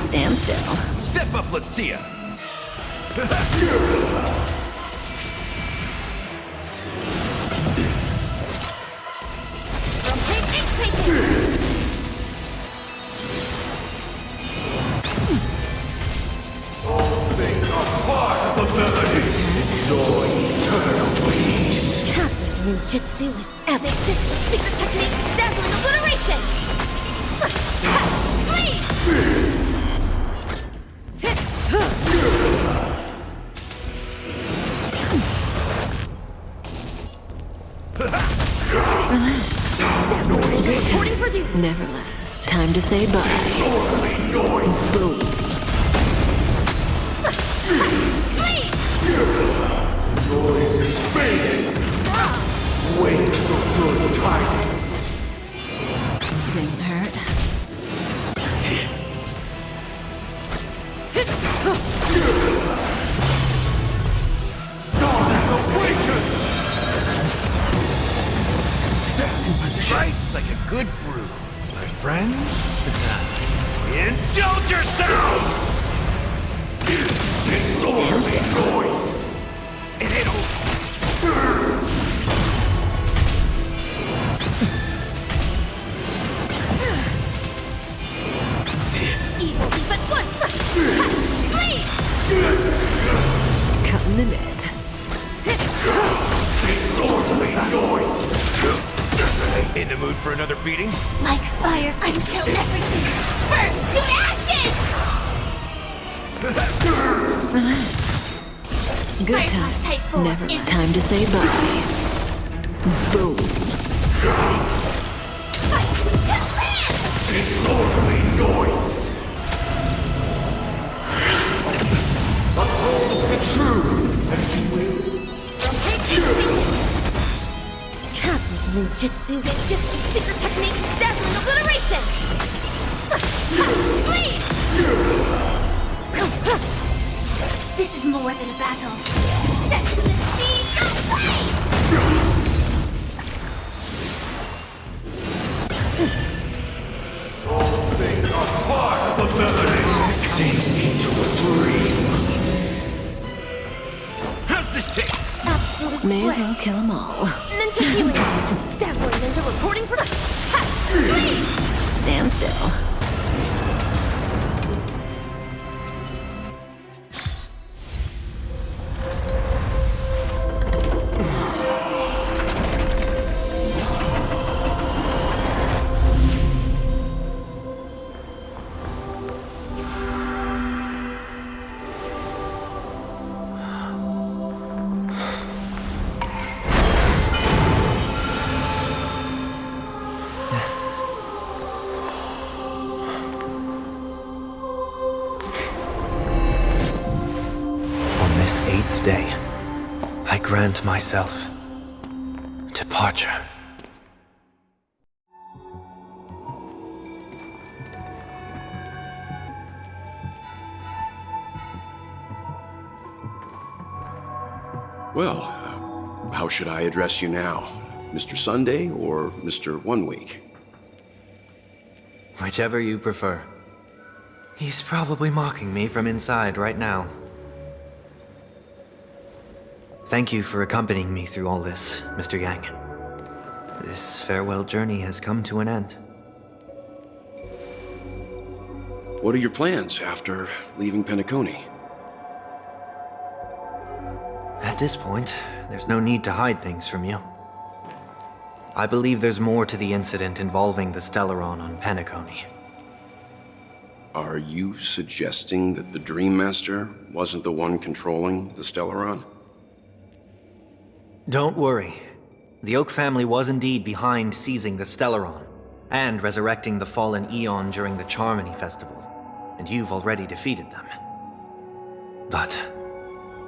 Stand still. Step up, let's see ya! From Preety, All things are part of the melody. Enjoy eternal peace. Cosmic ninjutsu is epic. Secret technique, dazzling obliteration. Relax. Reporting for duty. Never last. Time to say bye. Disorderly noise. Boom. Noise is fading. Wait for good tidings. Didn't hurt. good brew. My friends, indulge yourselves! Disorderly noise! And it'll... Evil be but one first! Please! Cut in the net. Disorderly noise! In the mood for another beating? Like fire until everything burns to ashes! Good times. Never a time to say bye. Boom. Fight to live! Disorderly noise! Uphold the truth, and you will. Cosmic ninjutsu, genjutsu, secret technique, dazzling obliteration! Please! This is more than a battle. Set to the sea, go play! All things are part of the melody. Sink into a dream. How's this taste? Absolute May as bliss. well kill them all. Ninja healing. Dazzling ninja reporting for the... Ha! Please! Stand still. Day, I grant myself departure. Well, how should I address you now? Mr. Sunday or Mr. 1 Week? Whichever you prefer. He's probably mocking me from inside right now. Thank you for accompanying me through all this, Mr. Yang. This farewell journey has come to an end. What are your plans after leaving Penacony? At this point, there's no need to hide things from you. I believe there's more to the incident involving the Stellaron on Penacony. Are you suggesting that the Dream Master wasn't the one controlling the Stellaron? Don't worry. The Oak family was indeed behind seizing the Stellaron, and resurrecting the fallen Aeon during the Charmony Festival, and you've already defeated them. But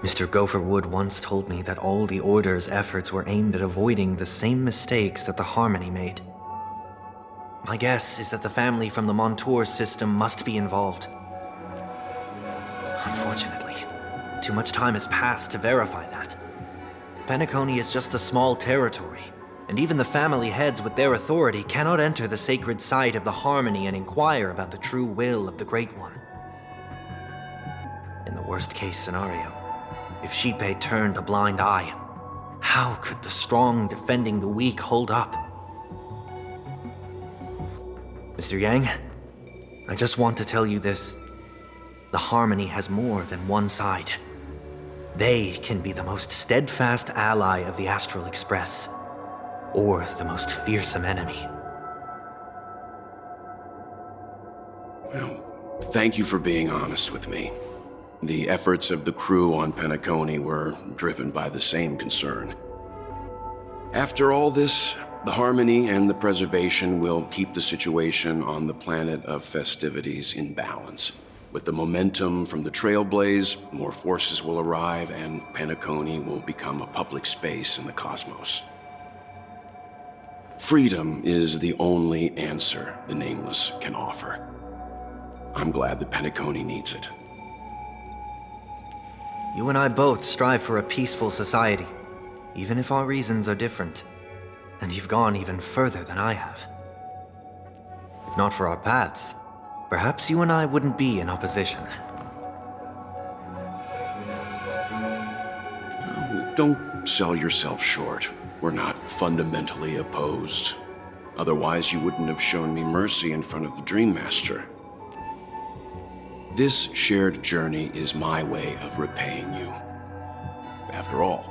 Mr. Gopherwood once told me that all the Order's efforts were aimed at avoiding the same mistakes that the Harmony made. My guess is that the family from the Montour system must be involved. Unfortunately, too much time has passed to verify that. Penacony is just a small territory, and even the family heads with their authority cannot enter the sacred site of the Harmony and inquire about the true will of the Great One. In the worst-case scenario, if Sheepei turned a blind eye, how could the strong defending the weak hold up? Mr. Yang, I just want to tell you this. The Harmony has more than one side. They can be the most steadfast ally of the Astral Express, or the most fearsome enemy. Well, thank you for being honest with me. The efforts of the crew on Penacony were driven by the same concern. After all this, the Harmony and the Preservation will keep the situation on the planet of festivities in balance. With the momentum from the Trailblaze, more forces will arrive, and Penacony will become a public space in the cosmos. Freedom is the only answer the Nameless can offer. I'm glad that Penacony needs it. You and I both strive for a peaceful society, even if our reasons are different. And you've gone even further than I have. not for our paths, perhaps you and I wouldn't be in opposition. Don't sell yourself short. We're not fundamentally opposed. Otherwise, you wouldn't have shown me mercy in front of the Dream Master. This shared journey is my way of repaying you. After all,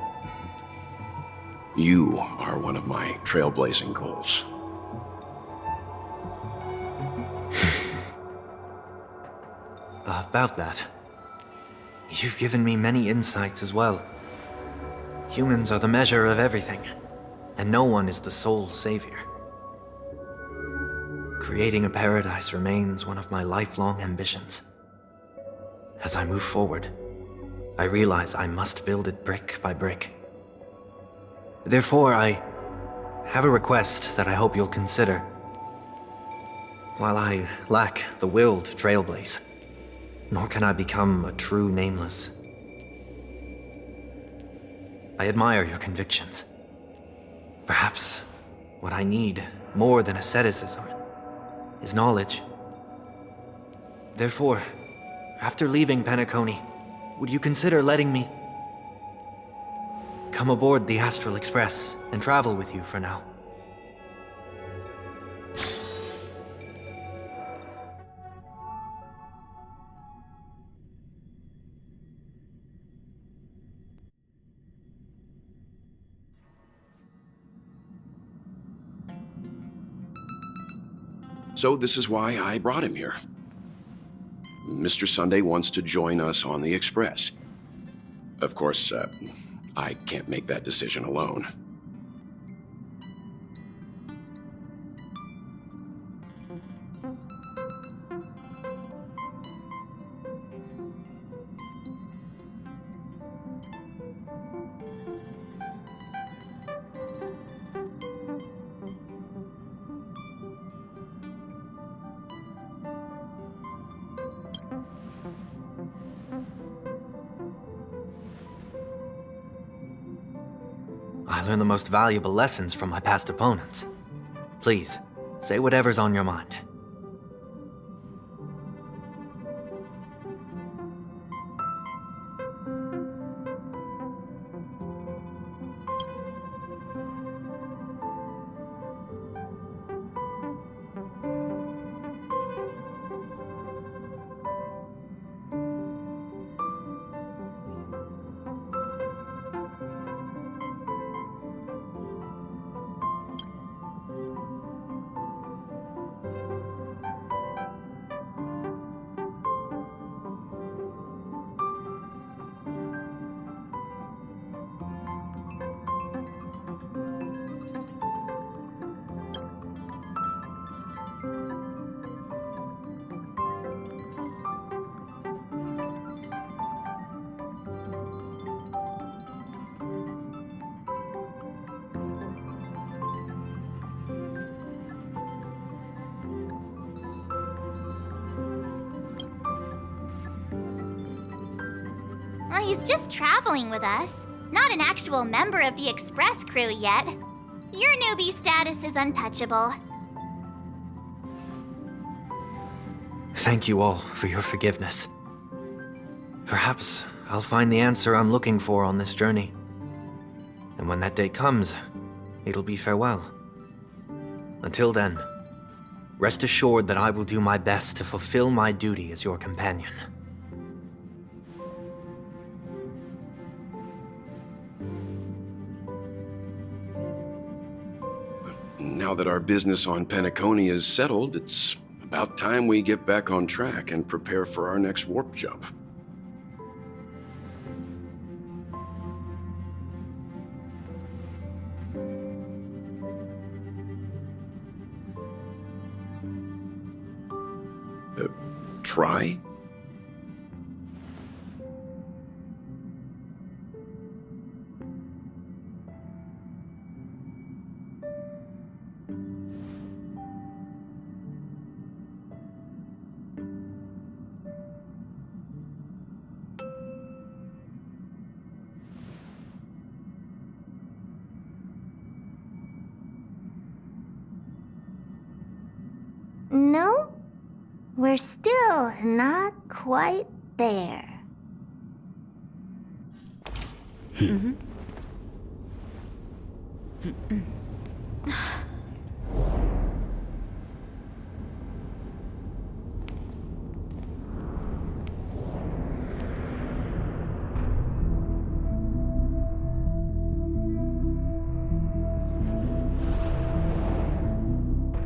you are one of my trailblazing goals. About that, you've given me many insights as well. Humans are the measure of everything, and no one is the sole savior. Creating a paradise remains one of my lifelong ambitions. As I move forward, I realize I must build it brick by brick. Therefore, I have a request that I hope you'll consider. While I lack the will to trailblaze, nor can I become a true nameless, I admire your convictions. Perhaps what I need, more than asceticism, is knowledge. Therefore, after leaving Penacony, would you consider letting me come aboard the Astral Express and travel with you for now? So this is why I brought him here. Mr. Sunday wants to join us on the Express. Of course, I can't make that decision alone. I learned the most valuable lessons from my past opponents. Please, say whatever's on your mind. Well, he's just traveling with us, not an actual member of the Express crew yet. Your newbie status is untouchable. Thank you all for your forgiveness. Perhaps I'll find the answer I'm looking for on this journey. And when that day comes, it'll be farewell. Until then, rest assured that I will do my best to fulfill my duty as your companion. Now that our business on Penacony is settled, it's about time we get back on track and prepare for our next warp jump. Try? No we're still not quite there.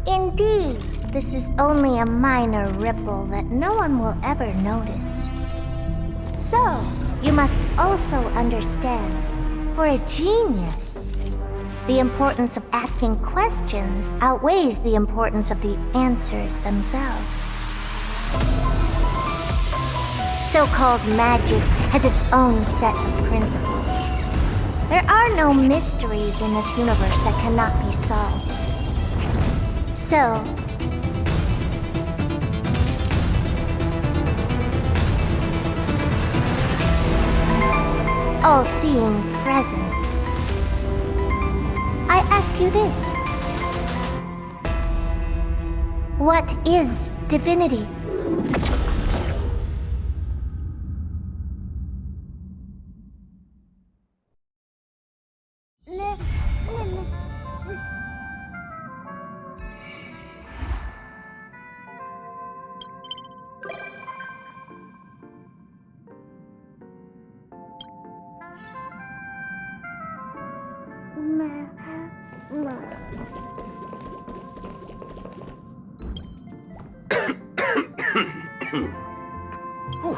Indeed, this is only a minor ripple that no one will ever notice. So, you must also understand, for a genius, the importance of asking questions outweighs the importance of the answers themselves. So-called magic has its own set of principles. There are no mysteries in this universe that cannot be solved. So, all-seeing presence, I ask you this. What is divinity? Whew.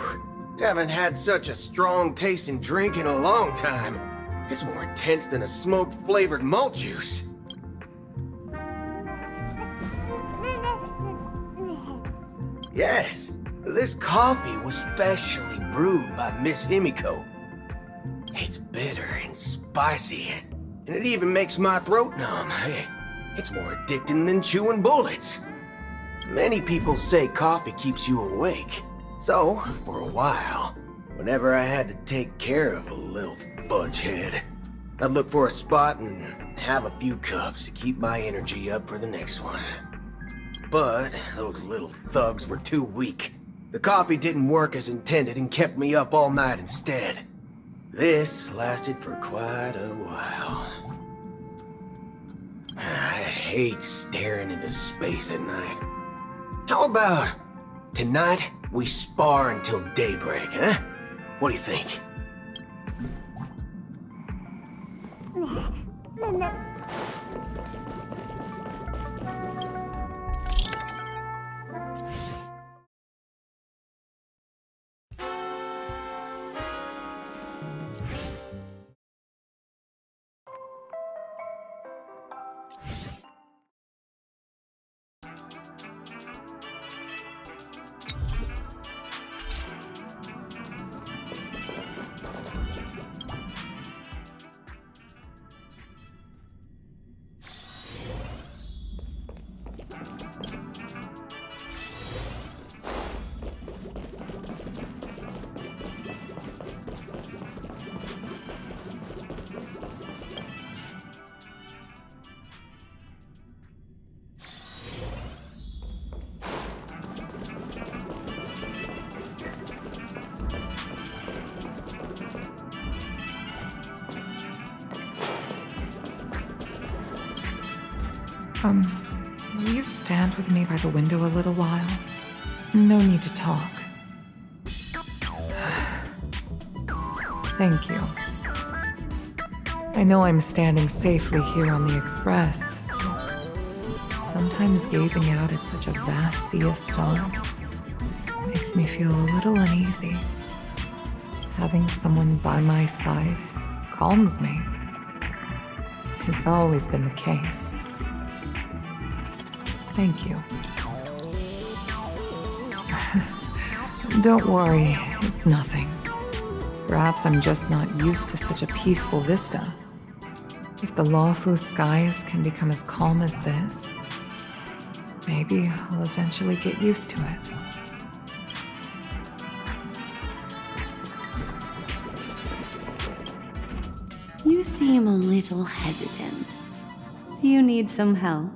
Haven't had such a strong tasting drink in a long time. It's more intense than a smoke-flavored malt juice. Yes, this coffee was specially brewed by Miss Himiko. It's bitter and spicy, and it even makes my throat numb. It's more addicting than chewing bullets. Many people say coffee keeps you awake. So, for a while, whenever I had to take care of a little fudge head, I'd look for a spot and have a few cups to keep my energy up for the next one. But those little thugs were too weak. The coffee didn't work as intended and kept me up all night instead. This lasted for quite a while. I hate staring into space at night. How about tonight we spar until daybreak, huh? What do you think? Will you stand with me by the window a little while? No need to talk. Thank you. I know I'm standing safely here on the Express. Sometimes gazing out at such a vast sea of stars makes me feel a little uneasy. Having someone by my side calms me. It's always been the case. Thank you. Don't worry, it's nothing. Perhaps I'm just not used to such a peaceful vista. If the lawful skies can become as calm as this, maybe I'll eventually get used to it. You seem a little hesitant. You need some help?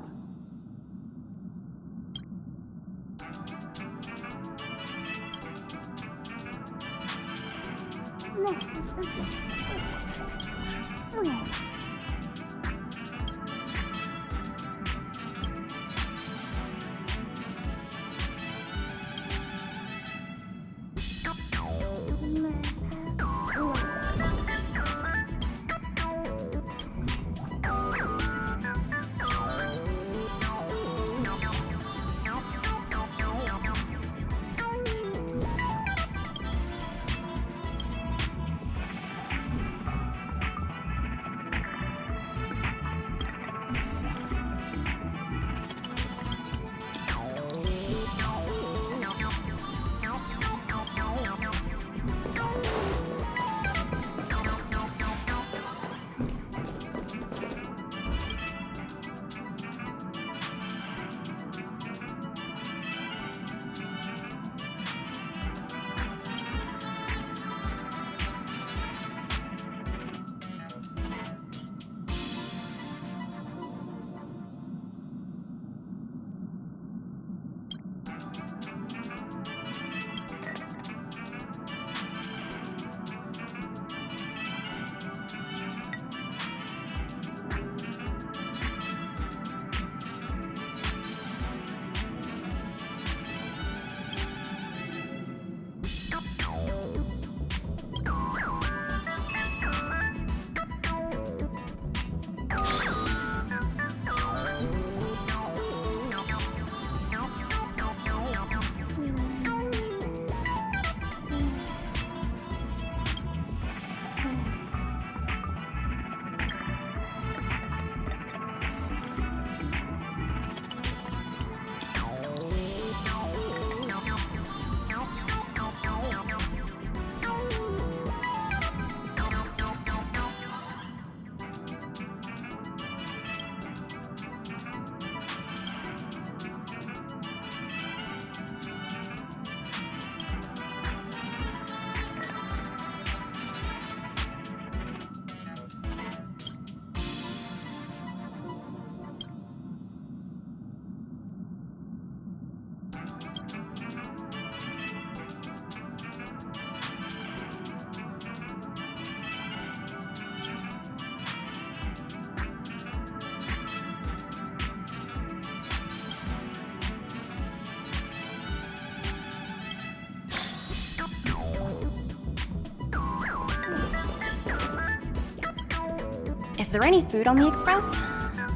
Is there any food on the express?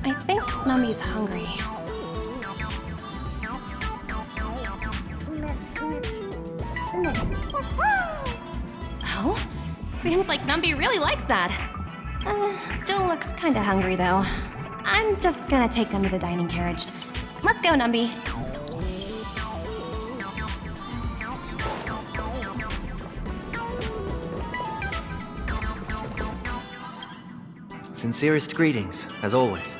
I think Nummy's hungry. Oh? Seems like Numby really likes that. Still looks kinda hungry though. I'm just gonna take them to the dining carriage. Let's go, Numby. Sincerest greetings, as always.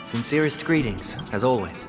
Sincerest greetings, as always.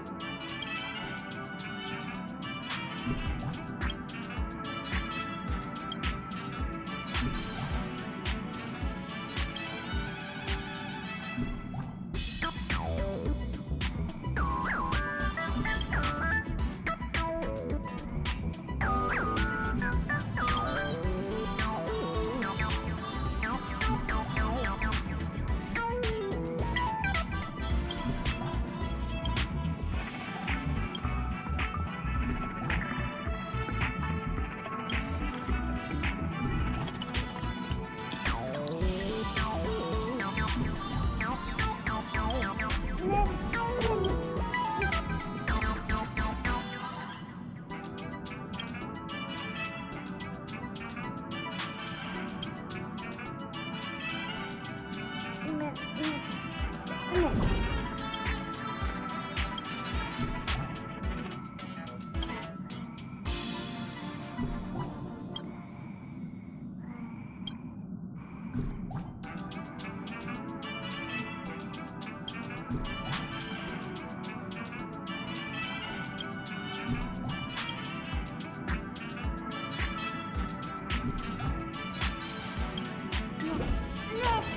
Look!